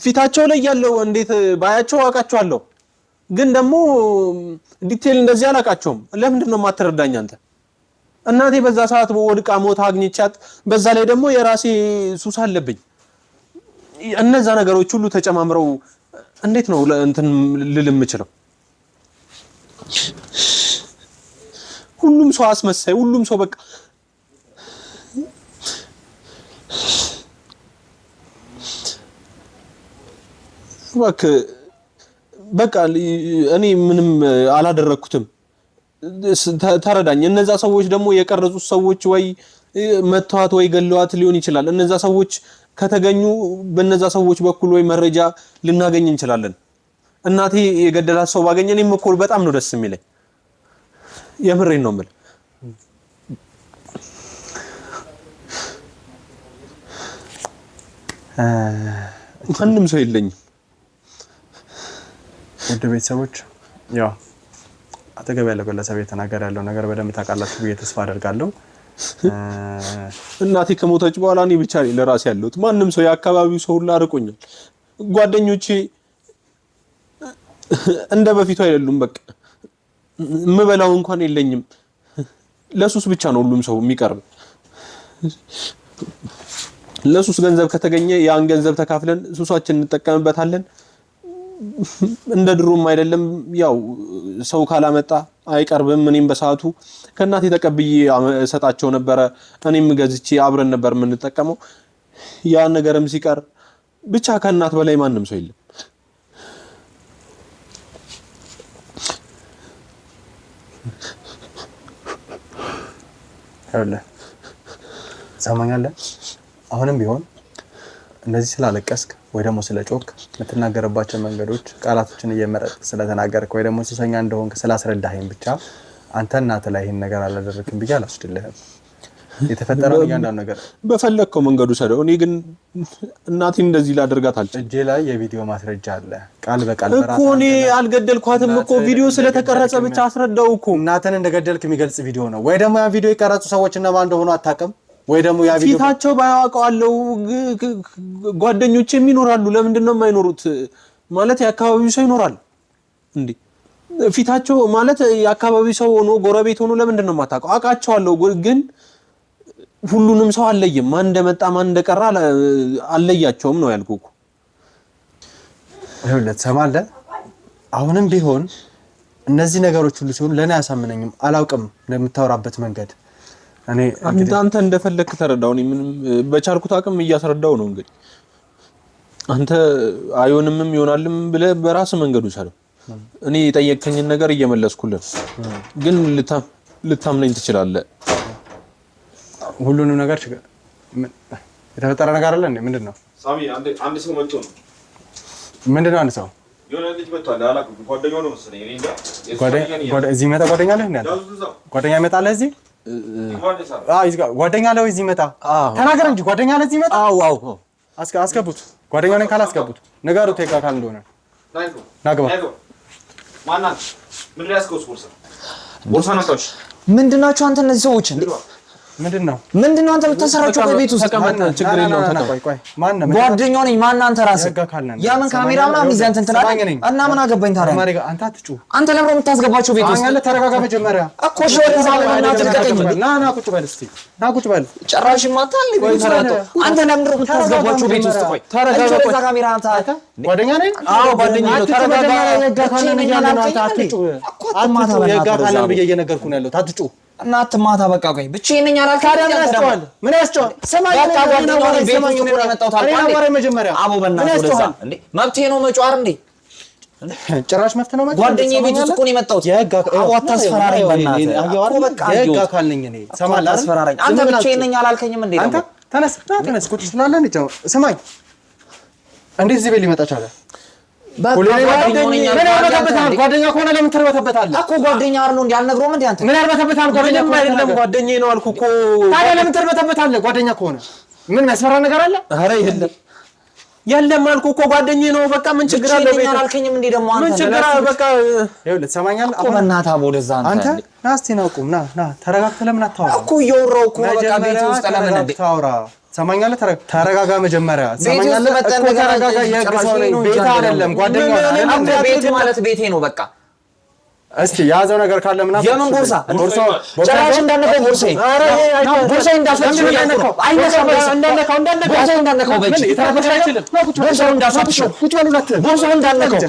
ፊታቸው ላይ ያለው እንዴት ባያቸው አውቃቸዋለሁ፣ ግን ደግሞ ዲቴል እንደዚህ አላውቃቸውም። ለምንድን ነው የማትረዳኝ አንተ? እናቴ በዛ ሰዓት ወድቃ ሞታ አግኝቻት፣ በዛ ላይ ደግሞ የራሴ ሱስ አለብኝ። እነዛ ነገሮች ሁሉ ተጨማምረው እንዴት ነው እንትን ልል የምችለው? ሁሉም ሰው አስመሳይ፣ ሁሉም ሰው በቃ በቃ እኔ ምንም አላደረኩትም። ተረዳኝ። እነዛ ሰዎች ደግሞ የቀረጹት ሰዎች ወይ መተዋት ወይ ገለዋት ሊሆን ይችላል። እነዛ ሰዎች ከተገኙ በእነዛ ሰዎች በኩል ወይ መረጃ ልናገኝ እንችላለን። እናቴ የገደላት ሰው ባገኘ እኔም እኮ በጣም ነው ደስ የሚለኝ። የምሬን ነው የምልህ። ማንም ሰው የለኝም። ውድ ቤተሰቦች ያው አጠገብ ያለው ግለሰብ የተናገረ ያለው ነገር በደንብ ታውቃላችሁ ብዬ ተስፋ አደርጋለሁ። እናቴ ከሞተች በኋላ እኔ ብቻ ነኝ ለራሴ ያለሁት። ማንም ሰው የአካባቢው ሰው ሁሉ አርቆኛል። ጓደኞቼ እንደ በፊቱ አይደሉም። በቃ የምበላው እንኳን የለኝም። ለሱስ ብቻ ነው ሁሉም ሰው የሚቀርብ። ለሱስ ገንዘብ ከተገኘ ያን ገንዘብ ተካፍለን ሱሳችን እንጠቀምበታለን። እንደ ድሮም አይደለም። ያው ሰው ካላመጣ አይቀርብም። እኔም በሰዓቱ ከእናቴ ተቀብዬ ሰጣቸው ነበረ። እኔም ገዝቼ አብረን ነበር የምንጠቀመው። ያ ነገርም ሲቀር ብቻ ከእናት በላይ ማንም ሰው የለም። አይደለ ሰማኛለህ። አሁንም ቢሆን እንደዚህ ስላለቀስክ ወይ ደግሞ ስለጮክ የምትናገርባቸው መንገዶች ቃላቶችን እየመረጥ ስለተናገርክ ወይ ደግሞ ሱሰኛ እንደሆንክ ስላስረዳኸኝ ብቻ አንተ እናት ላይ ይሄን ነገር አላደረክም ብዬ አላስችልህም። የተፈጠረው እያንዳንዱ ነገር በፈለከው መንገዱ ሰደው። እኔ ግን እናቴን እንደዚህ ላደርጋት አልችልም። እጄ ላይ የቪዲዮ ማስረጃ አለ። ቃል በቃል እኮ እኔ አልገደልኳትም እኮ ቪዲዮ ስለተቀረጸ ብቻ አስረዳው እኮ። እናትን እንደገደልክ የሚገልጽ ቪዲዮ ነው። ወይ ደግሞ ያ ቪዲዮ የቀረጹ ሰዎች እና ማን እንደሆኑ አታውቅም። ወይ ደግሞ ያ ቪዲዮ ፊታቸው ባያውቀዋለው ጓደኞቼም ይኖራሉ። ለምንድን ነው የማይኖሩት? ማለት የአካባቢው ሰው ይኖራል እንዴ? ፊታቸው ማለት የአካባቢው ሰው ሆኖ ጎረቤት ሆኖ ለምንድን ነው የማታውቀው? አውቃቸዋለሁ ግን ሁሉንም ሰው አለየም። ማን እንደመጣ ማን እንደቀራ አለያቸውም ነው ያልኩህ እኮ። ይኸውልህ ትሰማለህ? አሁንም ቢሆን እነዚህ ነገሮች ሁሉ ሲሆን ለኔ አያሳምነኝም። አላውቅም እንደምታወራበት መንገድ። እኔ አንተ እንደፈለክ ተረዳው። እኔ ምንም በቻልኩት አቅም እያስረዳው ነው። እንግዲህ አንተ አይሆንምም ይሆናልም ብለህ በራስ መንገዱ ሰለው። እኔ የጠየቅከኝን ነገር እየመለስኩልህ ግን ልታምነኝ ትችላለህ። ሁሉንም ነገር የተፈጠረ ነገር አለ እንዴ? ምንድነው? ሳሚ አንድ ሰው መጥቶ ነው። ምንድነው? አንድ ሰው የሆነ ልጅ መጥቷል። አላውቅም። ጓደኛው ነው መሰለኝ። እኔ እንጃ። እዚህ መጣ። ጓደኛ አለህ እንዴ? ጓደኛ ይመጣል እዚህ? ጓደኛ አለው እዚህ መጣ። ተናገር እንጂ ጓደኛ አለ እዚህ መጣ። አዎ አስገቡት። ጓደኛው ነኝ ካላስገቡት ንገሩት። ካል እንደሆነ ናግባ ማናት? ምን ላይ ያስቀውስ ቦርሳ ነጣሽ? ምንድናችሁ አንተ እነዚህ ሰዎች እንዴ? ምንድነው አንተ የምታሰራቸው ከቤት ውስጥ? ችግር የለውም። ቆይ ማን ነው? ጓደኛው ነኝ። ማን አንተ ራስህ? ያምን ካሜራ ምናምን ይዘህ እንትን ትላለህ እና ምን አገባኝ ታዲያ? አንተ አትጩ። አንተ ለምን ነው የምታስገባቸው ቤት ውስጥ? ተረጋጋ መጀመሪያ እኮ ወደዛ ለምን ና ቁጭ በል እስቲ ና ቁጭ በል። ጭራሽ ማታል አንተ ለምን ነው የምታስገባቸው ቤት ውስጥ? ቆይ ተረጋጋ። ወደዛ ካሜራ አንተ ጓደኛ ነኝ። አዎ ጓደኛ ነው። ተረጋጋ። የጋካለን እያለ ነው። አንተ አትጩ። የጋካለን ብዬ እየነገርኩ ነው ያለው። አትጩ እና አትማታ። በቃ ቆይ ብቻዬን ነኝ አላልክ? ምን ያስጨዋል? ሰማኝ በቃ ጓደኛው ነኝ። ቤት ውስጥ ነው የመጣሁት አልኩ አይደል? መጀመሪያ አቦ በእናትህ ወደዛ እንዴ መብቴ ነው መጫወር እንዴ? ጭራሽ መብት ነው መጫወር? ጓደኛዬ ቤት ውስጥ እኮ ነው የመጣሁት። አቦ አታስፈራረኝ በእናትህ። በቃ የጋካል ነኝ እኔ። ሰማላ አታስፈራረኝ። አንተ ብቻዬን ነኝ አላልከኝም እንዴ? አንተ ተነስ ቁጭ ስላለህ እንዴ? ሰማኝ እንዴት እዚህ ቤት ሊመጣ ቻለ? ጓደኛ ከሆነ ለምን ትርበተበታለህ? እኮ ጓደኛ አይደል እንዴ? አልነግሮም እንዴ? አንተ ምን ያርበተበታል? ጓደኛ አይደለም ጓደኛዬ ነው አልኩ እኮ። ታዲያ ለምን ትርበተበታለህ? ጓደኛ ከሆነ ምን የሚያስፈራ ነገር አለ? ኧረ የለም አልኩ እኮ ጓደኛዬ ነው። በቃ ምን ችግር አለ? ቤት አልከኝም እንዴ? ደግሞ አንተ ምን ችግር አለ? በቃ ይኸውልህ ትሰማኛለህ? አሁን በእናትህ አቦ ወደዛ አንተ ና እስቲ ነው ቁም። ና ተረጋግተህ ለምን አታወራም? እኮ እያወራሁ እኮ ነው። በቃ ቤት ውስጥ ለምን እንዴ ታወራ? ሰማኛለህ? ተረጋጋ መጀመሪያ። ሰማኛለህ? እኮ ተረጋጋ። የህግ ሰው ነኝ። ቤት አይደለም ጓደኛ አይደለም። ቤት ማለት ቤቴ ነው። በቃ እስቲ ያዘው ነገር ካለ ምናምን የምን ቦርሳ ጭራሽ እንዳነቀው ቦርሳ ቦርሳ እንዳፈትሽው አይነካው ቦርሳ እንዳነቀው በእጅ ቦርሳው እንዳፈትሽው ቁጭ በሉ ሁለት ቦርሳው እንዳነቀው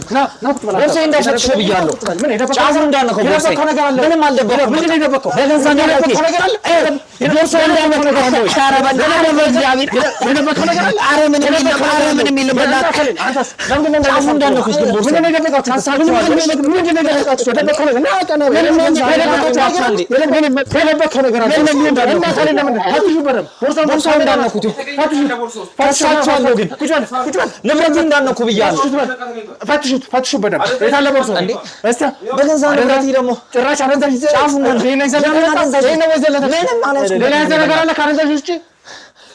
ቦርሳ እንዳፈትሽው ብያለሁ። ጫፉ እንዳነቀው ቦርሳ ምንም አልደበቀም። ምንድን ነው የደበቀው? ለገዛ ነገር አለ። ቦርሳው እንዳነቀው ነገር አለ። ሻራ ባንዳ ለበዚያቢር የደበቀው ነገር አለ። አረ ምንም የለም። በእናትህ አንተስ ለምን ጫፉ እንዳነቀው ግን ቦርሳ ምንድን ነው የደበቀው? ታሳቢ ምንድን ነው የደበቀው?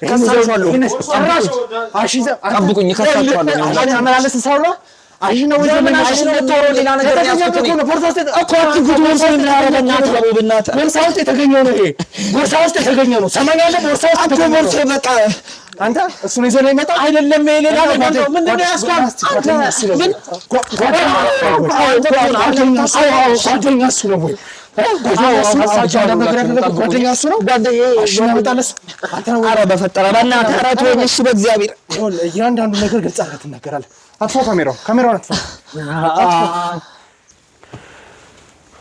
ከሳችኋለሁ። ጠብቁኝ፣ ከሳችኋለሁ። አመላለስ ሰው ነው አይ ነው ወይ ምን ተወሮ ሌላ ነገር ያስኩት ነው እኮ አትጉዱ ምን በእናትህ ቦርሳ ውስጥ የተገኘው ነው። ይሄ ቦርሳ ውስጥ የተገኘው ነው። ሰማኛለህ? ቦርሳ ውስጥ የተገኘው ነው። በቃ አንተ እሱ ነው ይዘህ የመጣው አይደለም። ሌላ ነገር ነው። ምንድነው ያስኳት? አንተ ምን ጓደኛ እሱ ነው ወይ? ጓደኛ እሱ ነው። ኧረ በፈጠረ በእናትህ ኧረ ተወኝ እሺ። በእግዚአብሔር እያንዳንዱ ነገር ግልጽ አድርገህ ትናገራለህ። አጥፋው፣ ካሜራውን አጥፋው።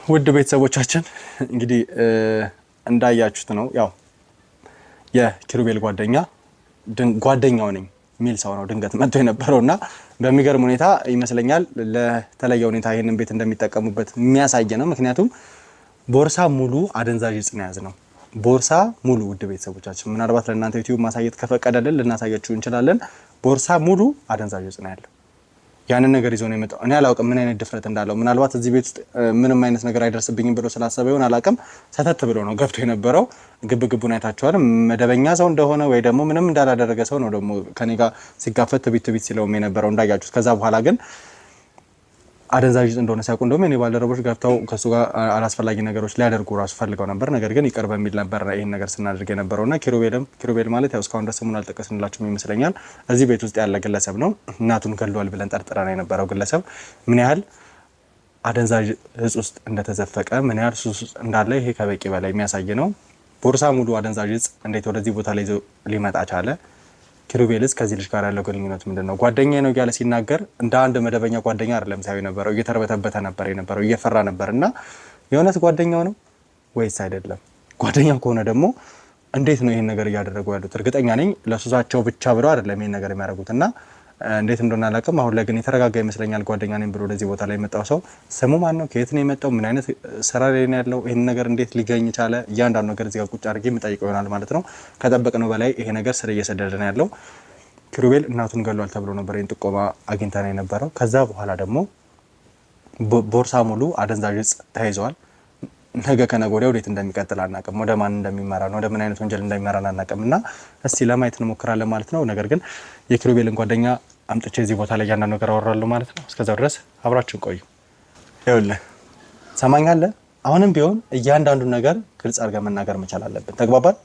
ውድ ቤተሰቦቻችን እንግዲህ እንዳያችሁት ነው ያው የኪሩቤል ጓደኛው ነኝ የሚል ሰው ነው ድንገት መጥቶ የነበረውና በሚገርም ሁኔታ ይመስለኛል ለተለየ ሁኔታ ይሄንን ቤት እንደሚጠቀሙበት የሚያሳይ ነው። ምክንያቱም ቦርሳ ሙሉ አደንዛዥ ዕፅ ነው ያዝነው። ቦርሳ ሙሉ ውድ ቤተሰቦቻችን ምናልባት ለእናንተ ዩቲዩብ ማሳየት ከፈቀደልን ልናሳያችሁ እንችላለን። ቦርሳ ሙሉ አደንዛዥ ዕፅ ነው ያለው። ያንን ነገር ይዞ ነው የመጣው። እኔ አላውቅም ምን አይነት ድፍረት እንዳለው። ምናልባት እዚህ ቤት ውስጥ ምንም አይነት ነገር አይደርስብኝም ብሎ ስላሰበ ይሆን አላውቅም። ሰተት ብሎ ነው ገብቶ የነበረው። ግብግቡን አይታችኋል። መደበኛ ሰው እንደሆነ ወይ ደግሞ ምንም እንዳላደረገ ሰው ነው ደግሞ ከኔ ጋር ሲጋፈጥ ትቢት ሲለውም የነበረው እንዳያችሁት። ከዛ በኋላ ግን አደንዛዥ ዕፅ እንደሆነ ሲያውቁ እንደውም የኔ ባልደረቦች ገብተው ከሱ ጋር አላስፈላጊ ነገሮች ሊያደርጉ ራሱ ፈልገው ነበር። ነገር ግን ይቅር በሚል ነበር ይሄን ነገር ስናደርግ የነበረውና ኪሩቤል ማለት ያው እስካሁን ደስ ሙን አልጠቀስንላችሁም ይመስለኛል። እዚህ ቤት ውስጥ ያለ ግለሰብ ነው። እናቱን ገድሏል ብለን ጠርጥረን የነበረው ግለሰብ ምን ያህል አደንዛዥ ዕፅ ውስጥ እንደተዘፈቀ ምን ያህል ሱስ ውስጥ እንዳለ ይሄ ከበቂ በላይ የሚያሳይ ነው። ቦርሳ ሙሉ አደንዛዥ ዕፅ እንዴት ወደዚህ ቦታ ላይ ሊመጣ ቻለ? ኪሩቤልስ ከዚህ ልጅ ጋር ያለው ግንኙነት ምንድነው? ጓደኛዬ ነው እያለ ሲናገር እንደ አንድ መደበኛ ጓደኛ አይደለም ሳይሆን የነበረው እየተርበተበተ ነበር የነበረው፣ እየፈራ ነበርና የእውነት ጓደኛው ነው ወይስ አይደለም? ጓደኛው ከሆነ ደግሞ እንዴት ነው ይሄን ነገር እያደረጉ ያሉት? እርግጠኛ ነኝ ለሱሳቸው ብቻ ብለው አይደለም ይሄን ነገር የሚያደርጉትና እንዴት እንደሆነ አላውቅም። አሁን ላይ ግን የተረጋጋ ይመስለኛል። ጓደኛ ነኝ ብሎ ወደዚህ ቦታ ላይ የመጣው ሰው ስሙ ማን ነው? ከየት ነው የመጣው? ምን አይነት ስራ ላይ ነው ያለው? ይሄን ነገር እንዴት ሊገኝ ቻለ? እያንዳንዱ ነገር እዚህ ጋር ቁጭ አድርጌ የምጠይቀው ይሆናል ማለት ነው። ከጠበቅነው በላይ ይሄ ነገር ስር እየሰደደ ነው ያለው። ኪሩቤል እናቱን ገሏል ተብሎ ነበር ይሄን ጥቆማ አግኝተን የነበረው። ከዛ በኋላ ደግሞ ቦርሳ ሙሉ አደንዛዥ ዕፅ ተይዟል። ነገ ከነገ ወዲያ ወዴት እንደሚቀጥል አናውቅም። ወደ ማን እንደሚመራ ነው፣ ወደ ምን አይነት ወንጀል እንደሚመራ አናውቅም። እና እስቲ ለማየት እንሞክራለን ማለት ነው። ነገር ግን የኪሩቤልን ጓደኛ አምጥቼ እዚህ ቦታ ላይ ያንዳንዱ ነገር አወራለሁ ማለት ነው። እስከዛው ድረስ አብራችሁን ቆዩ። ይኸውልህ ሰማኛለህ፣ አሁንም ቢሆን እያንዳንዱ ነገር ግልጽ አድርገን መናገር መቻል አለብን። ተግባባን?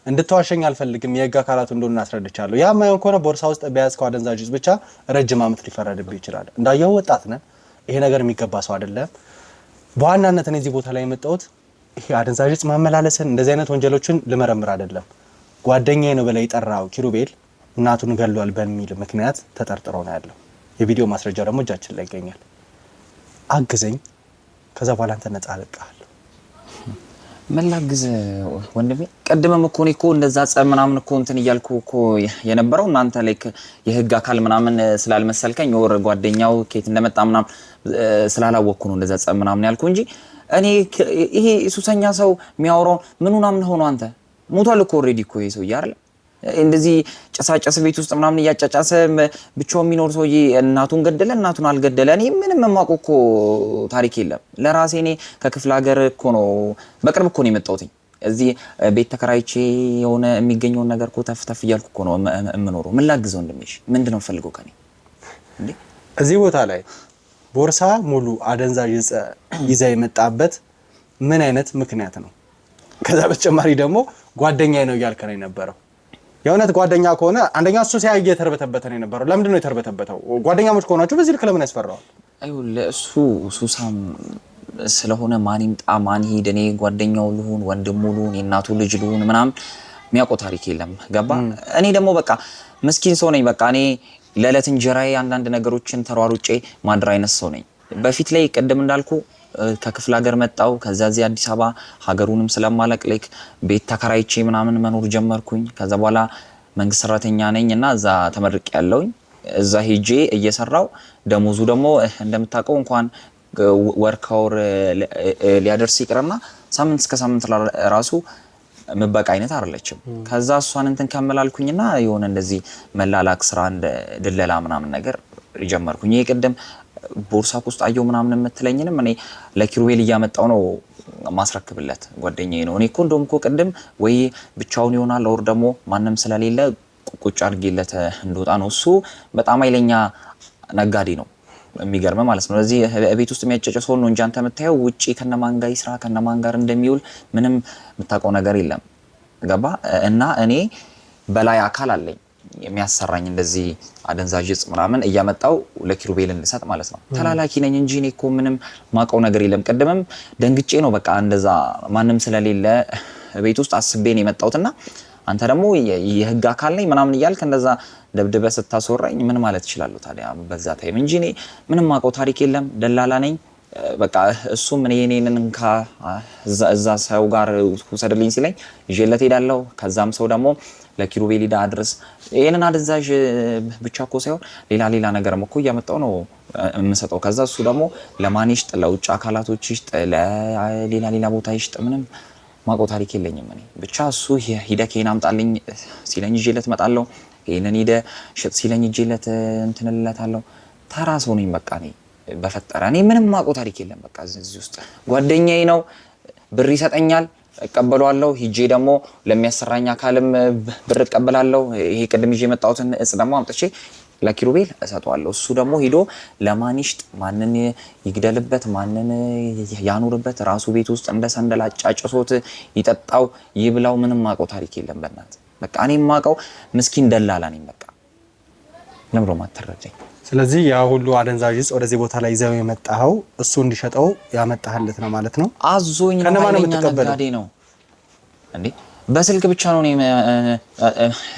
እንድትዋሸኝ አልፈልግም። የህግ አካላቱ እንደሆነ አስረድቻለሁ። ያ ማይሆን ከሆነ ቦርሳ ውስጥ በያዝከው አደንዛዥ ዕፅ ብቻ ረጅም ዓመት ሊፈረድብህ ይችላል። እንዳየው ወጣት ነህ። ይሄ ነገር የሚገባ ሰው አይደለም። በዋናነት እኔ እዚህ ቦታ ላይ የመጣሁት ይሄ አደንዛዥ ዕፅ ማመላለስን እንደዚህ አይነት ወንጀሎችን ልመረምር አይደለም። ጓደኛዬ ነው ብለህ የጠራው ኪሩቤል እናቱን ገሏል በሚል ምክንያት ተጠርጥሮ ነው ያለው። የቪዲዮ ማስረጃ ደግሞ እጃችን ላይ ይገኛል። አግዘኝ፣ ከዛ በኋላ አንተ ነፃ አለቃለሁ። ምን ላግዝ ወንድሜ? ቀድመም እኮ እኔ እኮ እንደዛ ጸብ ምናምን እኮ እንትን እያልኩ እኮ የነበረው እናንተ ላይ የህግ አካል ምናምን ስላልመሰልከኝ ወር ጓደኛው ከየት እንደመጣ ምናምን ስላላወቅኩ ነው እንደዛ ጸብ ምናምን ያልኩ እንጂ እኔ ይሄ ሱሰኛ ሰው የሚያወራው ምኑናምን ሆኖ አንተ ሞቷል እኮ ኦልሬዲ እኮ ይሄ ሰውዬ አይደል? እንደዚህ ጨሳጨስ ቤት ውስጥ ምናምን እያጫጫሰ ብቻው የሚኖር ሰውዬ እናቱን ገደለ እናቱን አልገደለ እኔ ምንም የማውቀው እኮ ታሪክ የለም። ለራሴ እኔ ከክፍለ ሀገር እኮ ነው በቅርብ እኮ ነው የመጣሁት። እዚህ ቤት ተከራይቼ የሆነ የሚገኘውን ነገር እኮ ተፍተፍ እያልኩ እኮ ነው የምኖረው። ምን ላግዘው እንደምሽ ምንድነው ፈልገው ከኔ እንዴ? እዚህ ቦታ ላይ ቦርሳ ሙሉ አደንዛዥ ዕፅ ይዛ የመጣበት ምን አይነት ምክንያት ነው? ከዛ በተጨማሪ ደግሞ ጓደኛዬ ነው እያልከ ነው የነበረው። የእውነት ጓደኛ ከሆነ አንደኛ እሱ ሲያይ የተርበተበተ ነው የነበረው። ለምንድን ነው የተርበተበተው? ጓደኛሞች ከሆናችሁ በዚህ ልክ ለምን ያስፈራዋል? ለእሱ ሱሳም ስለሆነ ማን ይምጣ ማን ይሄድ እኔ ጓደኛው ልሁን ወንድሙ ልሁን የእናቱ ልጅ ልሁን ምናምን የሚያውቀው ታሪክ የለም። ገባ? እኔ ደግሞ በቃ ምስኪን ሰው ነኝ። በቃ እኔ ለዕለት እንጀራዬ አንዳንድ ነገሮችን ተሯሩጬ ማድር አይነት ሰው ነኝ። በፊት ላይ ቅድም እንዳልኩ ከክፍለ ሀገር መጣው። ከዛ እዚህ አዲስ አበባ ሀገሩንም ስለማለቅ ላይክ ቤት ተከራይቼ ምናምን መኖር ጀመርኩኝ። ከዛ በኋላ መንግስት ሰራተኛ ነኝ እና እዛ ተመርቄ ያለውኝ እዛ ሄጄ እየሰራው ደሞዙ ደግሞ እንደምታውቀው እንኳን ወር ከወር ሊያደርስ ይቅርና ሳምንት እስከ ሳምንት ራሱ ምበቃ አይነት አይደለችም። ከዛ እሷን እንትን ከመላልኩኝና የሆነ እንደዚህ መላላክ ስራ እንደ ድለላ ምናምን ነገር ጀመርኩኝ። ይሄ ቅድም ቦርሳ ውስጥ አየው ምናምን የምትለኝንም እኔ ለኪሩቤል እያመጣው ነው ማስረክብለት ጓደኛዬ ነው። እኔ እኮ እንደውም እኮ ቅድም ወይ ብቻውን ይሆናል ወር ደግሞ ማንም ስለሌለ ቁጭ አድርጌለት እንደወጣ ነው። እሱ በጣም ኃይለኛ ነጋዴ ነው የሚገርም ማለት ነው። ስለዚህ ቤት ውስጥ የሚያጨጨሰው ነው እንጂ አንተ የምታየው ውጪ ከነማን ጋር ይስራ ከነማን ጋር እንደሚውል ምንም የምታውቀው ነገር የለም። ገባ እና እኔ በላይ አካል አለኝ የሚያሰራኝ እንደዚህ አደንዛዥ እጽ ምናምን እያመጣው ለኪሩቤል እንድሰጥ ማለት ነው። ተላላኪ ነኝ እንጂ እኔ እኮ ምንም ማውቀው ነገር የለም። ቀደምም ደንግጬ ነው በቃ እንደዛ ማንም ስለሌለ ቤት ውስጥ አስቤ ነው የመጣሁትና አንተ ደግሞ የህግ አካል ነኝ ምናምን እያልክ እንደዛ ደብድበህ ስታስወራኝ ምን ማለት እችላለሁ ታዲያ በዛ ታይም እንጂ እኔ ምንም ማውቀው ታሪክ የለም። ደላላ ነኝ በቃ እሱም እኔን እንካ እዛ ሰው ጋር ውሰድልኝ ሲለኝ ይዤለት ሄዳለሁ። ከዛም ሰው ደግሞ ለኪሩቤል ሄዳ አድርስ ይሄንን አደንዛዥ ብቻ እኮ ሳይሆን ሌላ ነገርም እኮ እያመጣው ነው የምሰጠው። ከዛ እሱ ደግሞ ለማን ይሽጥ ለውጭ አካላቶች ይሽጥ ለሌላ ቦታ ይሽጥ ምንም ማውቀው ታሪክ የለኝም። እኔ ብቻ እሱ ሂደህ ከሄን አምጣልኝ ሲለኝ ይዤለት እመጣለሁ። ይሄንን ሂደህ ሽጥ ሲለኝ ይዤለት እንትን እልለታለሁ። ተራ ሰው ነኝ በቃ እኔ በፈጠረ እኔ ምንም ማውቀው ታሪክ የለም። በቃ እዚህ ውስጥ ጓደኛዬ ነው ብር ይሰጠኛል እቀበላለሁ። ሂጄ ደግሞ ለሚያሰራኝ አካልም ብር እቀበላለሁ። ይሄ ቅድም ይዤ የመጣሁትን እጽ ደግሞ አምጥቼ ለኪሩቤል እሰጠዋለሁ። እሱ ደግሞ ሂዶ ለማን ይሽጥ ማንን ይግደልበት ማንን ያኑርበት ራሱ ቤት ውስጥ እንደ ሰንደል አጫጭሶት ይጠጣው ይብላው ምንም ማውቀው ታሪክ የለም። በእናትህ በቃ እኔ ማውቀው ምስኪን ደላላ ነኝ። በቃ ለምሮ ማተረደኝ። ስለዚህ ያ ሁሉ አደንዛዥ እጽ ወደዚህ ቦታ ላይ ይዘው የመጣኸው እሱ እንዲሸጠው ያመጣህለት ነው ማለት ነው። አዞኝ ነው ነጋዴ ነው እንዴ? በስልክ ብቻ ነው እኔ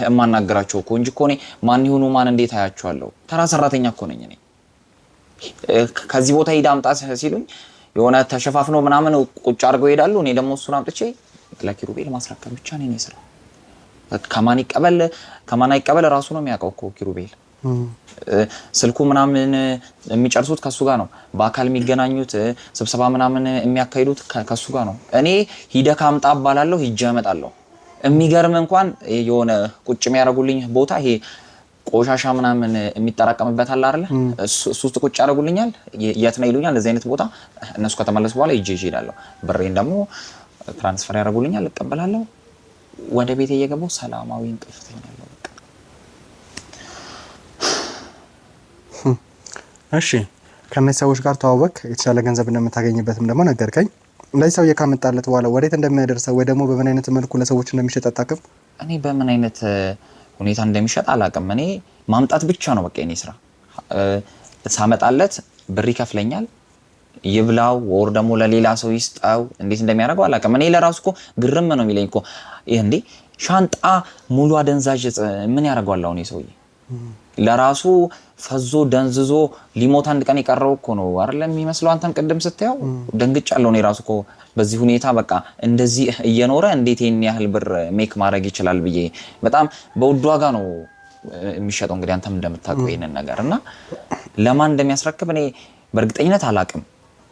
የማናገራቸው እኮ እንጂ እኮ እኔ ማን ይሁኑ ማን እንዴት አያቸዋለሁ? ተራ ሰራተኛ እኮ ነኝ እኔ። ከዚህ ቦታ ሂድ አምጣ ሲሉኝ የሆነ ተሸፋፍኖ ምናምን ቁጭ አድርገው ይሄዳሉ። እኔ ደግሞ እሱን አምጥቼ ለኪሩቤል ማስረከብ ብቻ ነው የኔ ስራ። ከማን አይቀበል ራሱ ነው የሚያውቀው እኮ ኪሩቤል። ስልኩ ምናምን የሚጨርሱት ከሱ ጋር ነው። በአካል የሚገናኙት ስብሰባ ምናምን የሚያካሂዱት ከሱ ጋር ነው። እኔ ሂደ ካምጣ አባላለሁ ሂጄ አመጣለሁ። የሚገርም እንኳን የሆነ ቁጭ የሚያደርጉልኝ ቦታ ይሄ ቆሻሻ ምናምን የሚጠራቀምበት አለ አይደል? እሱ ውስጥ ቁጭ ያደርጉልኛል። የት ነው ይሉኛል። እንደዚህ አይነት ቦታ እነሱ ከተመለሱ በኋላ ሂጄ እሄዳለሁ። ብሬን ደግሞ ትራንስፈር ያደርጉልኛል፣ እቀበላለሁ። ወደ ቤት እየገባሁ ሰላማዊ እንቅልፍ ተኛለሁ። እሺ ከነዚህ ሰዎች ጋር ተዋወቅ፣ የተሻለ ገንዘብ እንደምታገኝበትም ደግሞ ነገርከኝ። እንደዚህ ሰው ካመጣለት በኋላ ወዴት እንደሚያደርሰው ወይ ደግሞ በምን አይነት መልኩ ለሰዎች እንደሚሸጥ አታውቅም? እኔ በምን አይነት ሁኔታ እንደሚሸጥ አላውቅም። እኔ ማምጣት ብቻ ነው በቃ የኔ ስራ። ሳመጣለት ብር ይከፍለኛል፣ ይብላው ወር ደግሞ ለሌላ ሰው ይስጣው። እንዴት እንደሚያደርገው አላውቅም። እኔ ለራሱ እኮ ግርም ነው የሚለኝ እኮ እንዴ ሻንጣ ሙሉ አደንዛዥ ምን ያደርገዋል አሁን ሰውዬ? ለራሱ ፈዞ ደንዝዞ ሊሞት አንድ ቀን የቀረው እኮ ነው አይደለም የሚመስለው። አንተም ቅድም ስታየው ደንግጫለሁ እኔ ራሱ እኮ በዚህ ሁኔታ በቃ እንደዚህ እየኖረ እንዴት ይሄን ያህል ብር ሜክ ማድረግ ይችላል ብዬ በጣም በውድ ዋጋ ነው የሚሸጠው። እንግዲህ አንተም እንደምታውቀው ይሄንን ነገር እና ለማን እንደሚያስረክብ እኔ በእርግጠኝነት አላውቅም።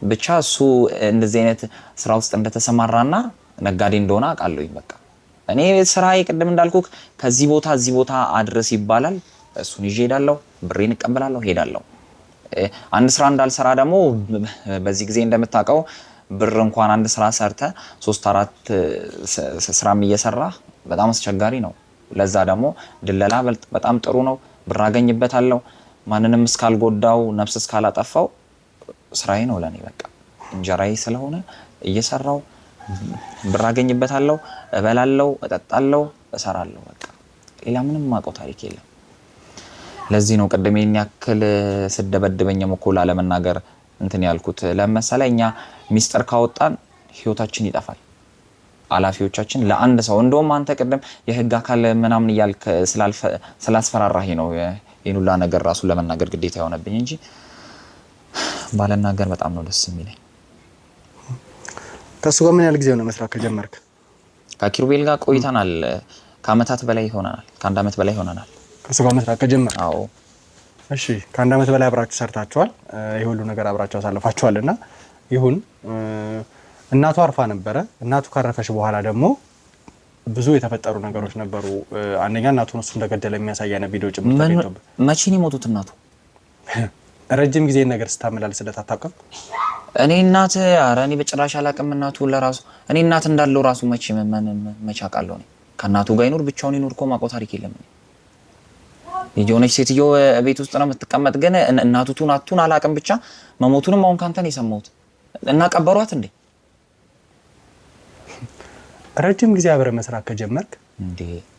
ብቻ እሱ እንደዚህ አይነት ስራ ውስጥ እንደተሰማራና ነጋዴ እንደሆነ አውቃለሁኝ። በቃ እኔ ስራዬ ቅድም እንዳልኩክ ከዚህ ቦታ እዚህ ቦታ አድርስ ይባላል። እሱን ይዤ ሄዳለሁ፣ ብሬን እቀበላለሁ፣ ሄዳለሁ። አንድ ስራ እንዳልሰራ ደግሞ በዚህ ጊዜ እንደምታውቀው ብር እንኳን አንድ ስራ ሰርተ 3-4 ስራም እየሰራ በጣም አስቸጋሪ ነው። ለዛ ደግሞ ድለላ በጣም ጥሩ ነው። ብር አገኝበታለሁ። ማንንም እስካልጎዳው ነፍስ እስካላጠፋው ስራዬ ነው ለኔ በቃ እንጀራዬ ስለሆነ እየሰራው ብር አገኝበታለሁ፣ እበላለሁ፣ እጠጣለሁ፣ እሰራለሁ። በቃ ሌላ ምንም ማውቀው ታሪክ የለም። ለዚህ ነው ቅድም ይሄን ያክል ስደበድበኝ መኮላ ለመናገር እንትን ያልኩት። ለምሳሌ እኛ ሚስጥር ካወጣን ህይወታችን ይጠፋል። አላፊዎቻችን ለአንድ ሰው እንደውም አንተ ቅድም የህግ አካል ምናምን እያልክ ስላስፈራራህ ነው ይሄን ሁላ ነገር ራሱ ለመናገር ግዴታ የሆነብኝ እንጂ ባለናገር በጣም ነው ደስ የሚለኝ። ከሱ ጋር ምን ያህል ጊዜ ነው መስራት ከጀመርክ? ከኪሩቤል ጋር ቆይተናል። ከአመታት በላይ ይሆናል። ከአንድ አመት በላይ ይሆናል ከሱ ጋር መስራት ከጀመርክ? አዎ። እሺ ከአንድ አመት በላይ አብራችሁ ሰርታችኋል። ይሄ ሁሉ ነገር አብራችሁ አሳልፋችኋልና ይሁን እናቱ አርፋ ነበረ። እናቱ ካረፈች በኋላ ደግሞ ብዙ የተፈጠሩ ነገሮች ነበሩ። አንደኛ እናቱን እሱ እንደገደለ የሚያሳይ አይነት ቪዲዮ ጭምር ተገኝቶበት። መቼ ነው የሞቱት እናቱ? ረጅም ጊዜ ነገር ስታመላልስለት አታውቅም? እኔ እናት ኧረ እኔ በጭራሽ አላውቅም። እናቱ ለራሱ እኔ እናት እንዳለው ራሱ መቼ አውቃለሁ? ከእናቱ ጋር ይኖር ብቻውን ይኖር እኮ ማውቀው ታሪክ የለም። የሆነች ሴትዮ ቤት ውስጥ ነው የምትቀመጥ፣ ግን እናቱ ቱን አቱን አላውቅም። ብቻ መሞቱንም አሁን ካንተ ነው የሰማሁት። እና ቀበሯት እንዴ? ረጅም ጊዜ አብረ መስራት ከጀመርክ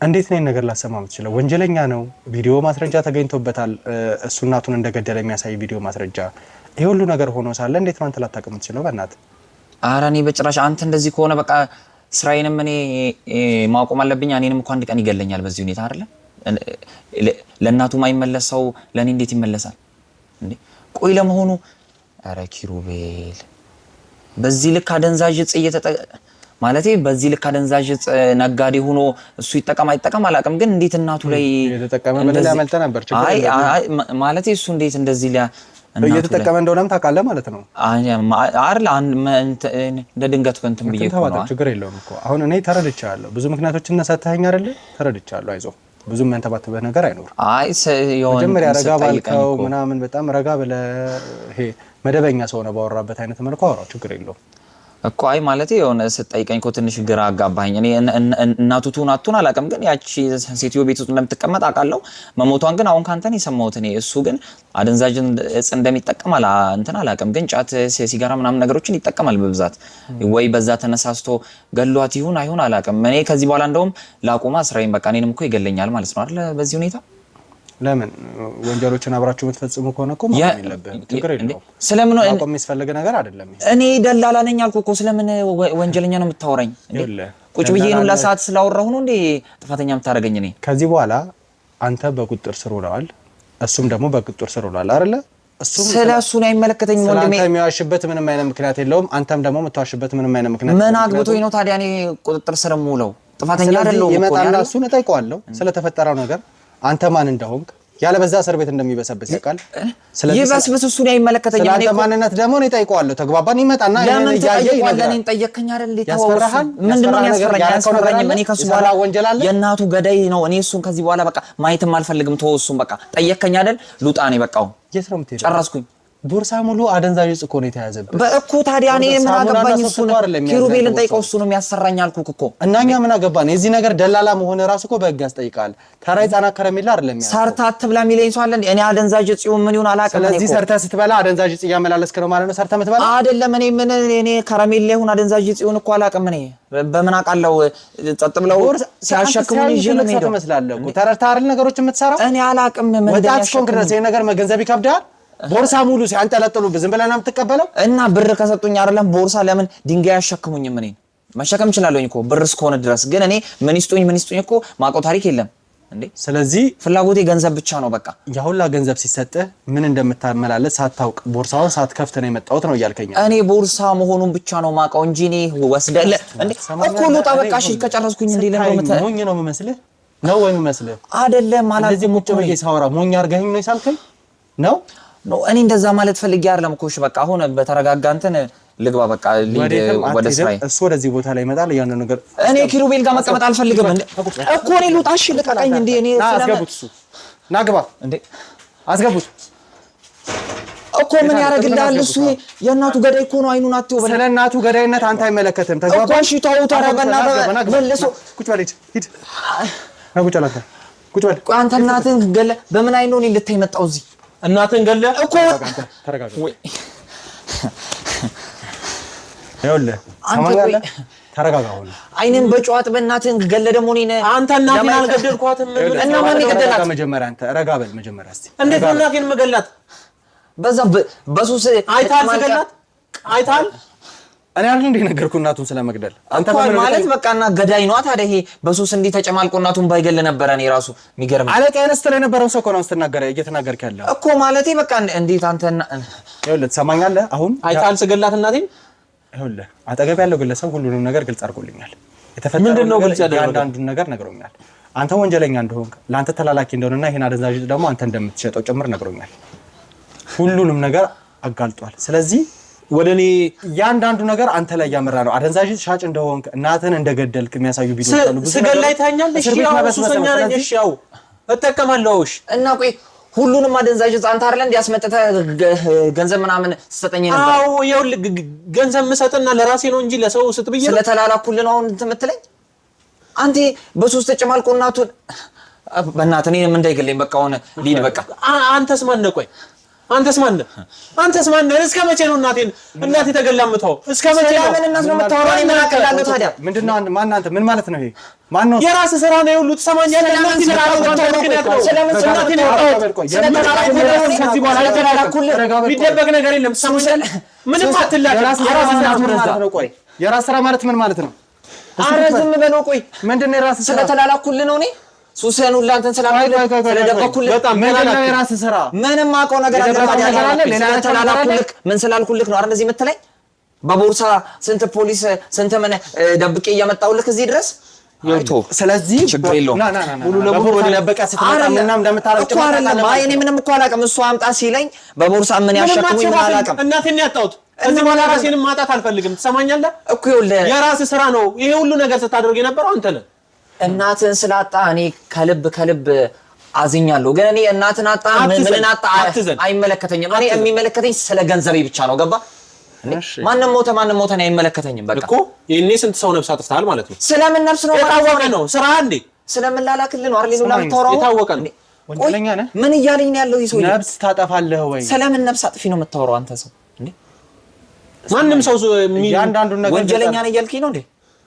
እንዴት ነው ነገር ላሰማ የምትችለው? ወንጀለኛ ነው። ቪዲዮ ማስረጃ ተገኝቶበታል። እሱ እናቱን እንደገደለ የሚያሳይ ቪዲዮ ማስረጃ። ይሄ ሁሉ ነገር ሆኖ ሳለ እንዴት ነው አንተ ላታውቅ የምትችለው? በእናትህ ኧረ እኔ በጭራሽ። አንተ እንደዚህ ከሆነ በቃ ስራዬንም እኔ ማቆም አለብኝ። እኔንም እኮ አንድ ቀን ይገለኛል በዚህ ሁኔታ አይደለ? ለእናቱ ማይመለስ ሰው ለእኔ እንዴት ይመለሳል እንዴ? ቆይ ለመሆኑ ኧረ ኪሩቤል በዚህ ልክ አደንዛዥ እጽ ማለቴ በዚህ ልክ አደንዛዥ እጽ ነጋዴ ሆኖ እሱ ይጠቀም አይጠቀም አላውቅም፣ ግን እንዴት እናቱ ላይ የተጠቀመ በሌላ ያመልጠ ነበር። አይ ማለቴ እሱ እንዴት እንደዚህ እየተጠቀመ እንደሆነም ታውቃለህ ማለት ነው አይደል? እንደ ድንገት እንትን ብዬ እኮ ነው። ችግር የለውም እኮ አሁን እኔ ተረድቻለሁ። ብዙ ምክንያቶችን ሰተኸኝ አይደል? ተረድቻለሁ። አይዞህ ብዙ መንተባተበህ ነገር አይኖርም። አይ መጀመሪያ ረጋ ባልከው ምናምን በጣም ረጋ ብለህ ይሄ መደበኛ ሰው ነው ባወራበት አይነት መልኩ አወራው። ችግር የለውም እኮ አይ ማለት የሆነ ስጠይቀኝ እኮ ትንሽ ግራ አጋባኝ። እኔ እናቱ ቱን አቱን አላውቅም፣ ግን ያቺ ሴትዮ ቤት ውስጥ እንደምትቀመጥ አውቃለሁ። መሞቷን ግን አሁን ካንተ ነው የሰማሁት። እኔ እሱ ግን አደንዛዥ እጽ እንደሚጠቀም እንትን አላውቅም፣ ግን ጫት፣ ሲጋራ ምናምን ነገሮችን ይጠቀማል በብዛት። ወይ በዛ ተነሳስቶ ገሏት ይሁን አይሁን አላውቅም። እኔ ከዚህ በኋላ እንደውም ላቁማ ስራዬን በቃ እኔንም እኮ ይገለኛል ማለት ነው አይደል? በዚህ ሁኔታ ለምን ወንጀሎችን አብራችሁ የምትፈጽሙ ከሆነ እኮ ማለት የለብህም። ችግር የለውም። ስለምን አቆም የሚያስፈልግ ነገር አይደለም። እኔ ደላላ ነኝ አልኩ እኮ። ስለምን ወንጀለኛ ነው የምታወራኝ? ቁጭ ብዬ ነው ለሰዓት ስላወራሁ ነው እንዴ ጥፋተኛ የምታደርገኝ? እኔ ከዚህ በኋላ አንተ በቁጥጥር ስር ውለዋል፣ እሱም ደግሞ በቁጥጥር ስር ውለዋል አይደለ? ስለ እሱ ነው አይመለከተኝም ወንድሜ። አንተ የሚዋሽበት ምንም አይነት ምክንያት የለውም። አንተም ደግሞ የምትዋሽበት ምንም አይነት ምክንያት ምን አግብቶኝ ነው ታዲያ እኔ ቁጥጥር ስር የምውለው? ጥፋተኛ አይደለሁም እኮ። ይመጣና እሱን እጠይቀዋለሁ ስለተፈጠረው ነገር አንተ ማን እንደሆንክ ያለ በዛ እስር ቤት እንደሚበሰብስ ያውቃል። ስለዚህ ይበስብስ እሱ ነው አይመለከተኝም። እኔ አንተ ማንነት ደግሞ ነው እጠይቀዋለሁ። ተግባባን። ይመጣና እኔ ያየ ይነግራል። እኔን ጠየቅከኝ አይደል? ይተዋወራል። ምንድነው ያስፈራኝ? እኔ ከሱ በኋላ ወንጀላለ የእናቱ ገዳይ ነው። እኔ እሱን ከዚህ በኋላ በቃ ማየትም አልፈልግም። ተወው እሱን በቃ ጠየቅከኝ አይደል? ልውጣ እኔ በቃው። የት ነው የምትሄደው? ጨረስኩኝ። ቦርሳ ሙሉ አደንዛዥ እጽ እኮ ነው የተያዘበት በእኮ። ታዲያ እኔ ምን አገባኝ? እሱ ነው ኪሩቤልን ጠይቀው፣ እሱ ነው የሚያሰራኝ አልኩህ እኮ። እና እኛ ምን አገባን? የዚህ ነገር ደላላ መሆን ራሱ እኮ በህግ ያስጠይቃል። ተራ ህጻናት ከረሜላ አይደለም ያለው። ሰርታ አትብላ የሚለኝ ሰው አለ? እኔ አደንዛዥ እጽ ምን ይሁን አላውቅም። ስለዚህ ሰርታ ስትበላ አደንዛዥ እጽ እያመላለስክ ነው ማለት ነው። ሰርታ የምትበላ አይደለም። እኔ ከረሜላ ይሁን አደንዛዥ እጽ ይሁን እኮ አላውቅም። እኔ በምን አውቃለሁ? ጸጥ ብለው ሲያሸክሙኝ ይዤ ነው የምሄደው። ትመስላለህ እኮ ተረድተህ አይደል ነገሮች የምትሰራው? እኔ አላውቅም። ምን ወጣት እስከሆንክ ድረስ ይሄ ነገር መገንዘብ ይከብዳል። ቦርሳ ሙሉ ሲያንጠለጥሉብህ ዝም ብለህ ነው የምትቀበለው? እና ብር ከሰጡኝ አይደለም ቦርሳ ለምን ድንጋይ ያሸክሙኝም? እኔ መሸከም እችላለሁኝ እኮ ብር እስከሆነ ድረስ። ግን እኔ ምን ይስጡኝ እኮ ማውቀው ታሪክ የለም እንዴ። ስለዚህ ፍላጎቴ ገንዘብ ብቻ ነው በቃ። ያሁላ ገንዘብ ሲሰጥህ ምን እንደምታመላለስ ሳታውቅ ቦርሳውን ሳትከፍት ነው የመጣሁት ነው እያልከኝ? እኔ ቦርሳ መሆኑን ብቻ ነው ማውቀው እንጂ እኔ ወስደለ እንዴ እኮ ልውጣ በቃ። እሺ ከጨረስኩኝ እንዴ ሞኝ ነው የምመስልህ ነው ወይ የምመስልህ? አይደለም እንደዚህ ቁጭ ብዬ ሳወራ ሞኝ አድርገኸኝ ነው የሳልከኝ ነው? እኔ እንደዛ ማለት ፈልጌ አይደለም እኮ። እሺ በቃ አሁን በተረጋጋ እንትን ልግባ በቃ። ወደ ስራዬ እሱ ወደዚህ ቦታ ላይ ይመጣል ያን ነገር። እኔ ኪሩቤል ጋር መቀመጥ አልፈልግም እንዴ እኮ። እኔ ልውጣ። እሺ ልቀቀኝ እንዴ። እኔ አስገቡት፣ እሱ ና ግባ እንዴ አስገቡት እኮ። ምን ያደርግልሃል እሱ? የእናቱ ገዳይ እኮ ነው። አይኑን አትየው። ስለ እናቱ ገዳይነት አንተ አይመለከትም። ተግባባ እኮ። እሺ ተው ተረበና መልሶ ቁጭ በል ሂድ። ቁጭ በል አንተ ቁጭ በል። ቆይ አንተ እናትህን ገለ በምን አይኑ ነው ልታይ መጣው እዚህ? እናትህን ገለ እኮ ተረጋጋ። ይኸውልህ ሰማኛለህ፣ ተረጋጋ። አሁን አይንን በጨዋት በእናትህን ገለ ደግሞ እኔ አንተ እናቴን አልገደልኳትም። እና ማን ይገደላት? መጀመሪያ አንተ ረጋ በል መጀመሪያ። እስቲ እንዴት ነው እናቴን መገላት? በዛ በሱስ አይታል ስገላት አይታል። እኔ አይደል እንዴ ነገርኩህ እናቱን ስለመግደል። አንተ ማለት በቃ እና ገዳይ ነው ታዲያ። ይሄ በሱስ እንዲህ ተጨማልቆ እናቱን ባይገል ነበር። እኔ ራሱ የሚገርም አለቃ ያነስተ ላይ የነበረው ሰው እኮ ነው እየተናገርክ ያለው እኮ። ማለቴ በቃ እንዴት አንተና ይኸውልህ ትሰማኛለህ? አሁን አይታል ስገላት እናቴን ይኸውልህ አጠገብ ያለው ግለሰብ ሁሉንም ነገር ግልጽ አድርጎልኛል። የተፈጠረው ነገር አንዳንዱን ነገር ነግሮኛል። አንተ ወንጀለኛ እንደሆንክ ለአንተ ተላላኪ እንደሆነና ይሄን አደንዛዥ ደግሞ አንተ እንደምትሸጠው ጭምር ነግሮኛል። ሁሉንም ነገር አጋልጧል። ስለዚህ ወደኔ ያንዳንዱ ነገር አንተ ላይ ያመራ ነው። አደንዛዥ ሻጭ እንደሆንክ እናትን እንደገደልክ የሚያሳዩ ቪዲዮዎች አሉ። ስገላይ ታኛለሽ። ያው ሱሰኛ ነኝ። እሺ ያው እጠቀማለሁ። እሺ እና ቆይ ሁሉንም አደንዛዥ አንተ አይደለ እንዲያስመጥተህ ገንዘብ ምናምን ስትሰጠኝ ነበር። አዎ ይኸውልህ ገንዘብ የምሰጥና ለራሴ ነው እንጂ ለሰው ስትብዬ ስለተላላኩልህ ነው አሁን የምትለኝ አንተ በሶስት ተጨማልቆ እናቱን በእናትህ እኔም እንዳይገለኝ በቃ ሆነ ሊድ በቃ አንተስ ማን ነህ? ቆይ አንተስ ማን ነህ? እስከ መቼ ነው እናቴ ተገላምተው? እስከ መቼ ነው? ለምን እናት ነው የምታወራው? እኔ ምን አቀላለሁ ታዲያ? ምንድነው ማን አንተ ምን ማለት ነው ይሄ? ማን ነው? የራስ ስራ ነው ሁሉ ትሰማኛለህ? እናቴ ስራ ነው ምክንያት ነው። ስለምን እናቴ ነው የሚደበቅ ነገር የለም። ትሰማኛለህ? ምንም አትላቀቅ። የራስ ስራ ማለት ምን ማለት ነው? ኧረ ዝም በለው። ቆይ ምንድነው የራስ ስራ? ስለተላላኩልህ ነው እኔ ሱሰኑ ላንተ ስለደበኩልህ በጣም ምንድነው የራስ ስራ? ምንም አውቀው ነገር አለ ስለተላላኩልህ ምን ስላልኩልህ ነው አይደል እዚህ የምትለኝ? በቦርሳ ስንት ፖሊስ ስንት ምን ደብቄ እያመጣሁልህ እዚህ ድረስ አይቶ ስለዚህ ችግር የለውም ሙሉ ለሙሉ ወደ ደበቃ ስትመጣ ምናምን እንደምታረቅ አይደለም። አይ እኔ ምንም እኮ አላውቅም። እሱ አምጣ ሲለኝ በቦርሳ ምን ያሸክሙኝ ምን አላውቅም። እናቴን ያጣሁት እዚህ በኋላ ራሴንም ማጣት አልፈልግም። ትሰማኛለህ እኮ ይኸውልህ የራስ ስራ ነው ይሄ ሁሉ ነገር ስታደርግ የነበረው አንተ ነህ። እናትን ስላጣ እኔ ከልብ አዝኛለሁ። ግን እኔ እናትን አጣ ምን አጣ አይመለከተኝም። እኔ የሚመለከተኝ ስለ ገንዘቤ ብቻ ነው። ገባ? ማንም ሞተ እኔ አይመለከተኝም። በቃ እኮ የኔ ስንት ሰው ነፍስ አጥፍተሃል ማለት ነው። ስለምን ነፍስ ነው የታወቀ ነው ስራ እንዴ? ስለምን ላላክልህ ነው አይደል? ነው የምታወራው? የታወቀ ነው። ወንጀለኛ ነህ። ምን እያለኝ ነው ያለው? ይሰው ነፍስ ታጠፋለህ ወይ? ስለምን ነፍስ አጥፊ ነው የምታወራው አንተ ሰው እንዴ? ማንም ሰው ያንዳንዱን ነገር ወንጀለኛ ነኝ እያልከኝ ነው እንዴ?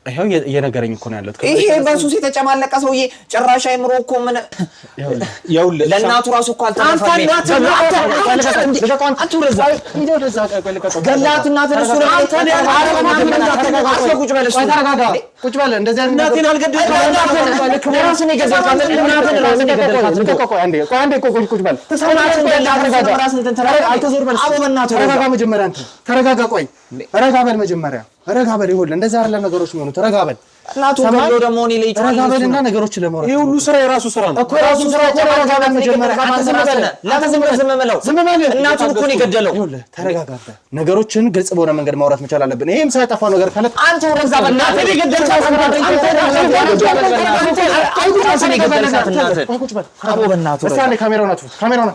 ይሄው እየነገረኝ እኮ ነው ያለው። ይሄ በሱስ የተጨማለቀ ሰውዬ ጭራሽ አይምሮ እኮ ምን ለእናቱ ራሱ እኮ አልተነፈም። ቁጭ በል እንደዚህ አይነት እናቴን አልገደልኩም። ረጋ በል መጀመሪያ ረጋ በል። ይኸውልህ እንደዛ አይደለም ነገሮች የሚሆኑት። ረጋ በል እናቱ ገሎ ደግሞ እኔ ላይ ረጋ በልና ነገሮችን ለማውራት ይሄ ሁሉ ስራ የራሱ ስራ ነው እኮ የራሱ ስራ እኮ። ረጋ በል መጀመሪያ ዝም በለው። እናቱ እኮ ነው የገደለው። ይኸውልህ ተረጋጋ። ነገሮችን ግልጽ በሆነ መንገድ ማውራት መቻል አለብን። ይሄም ሳይጠፋው ነገር ካለ አንተ ወደዛ በእናትህ ነው የገደልካት። ካሜራውን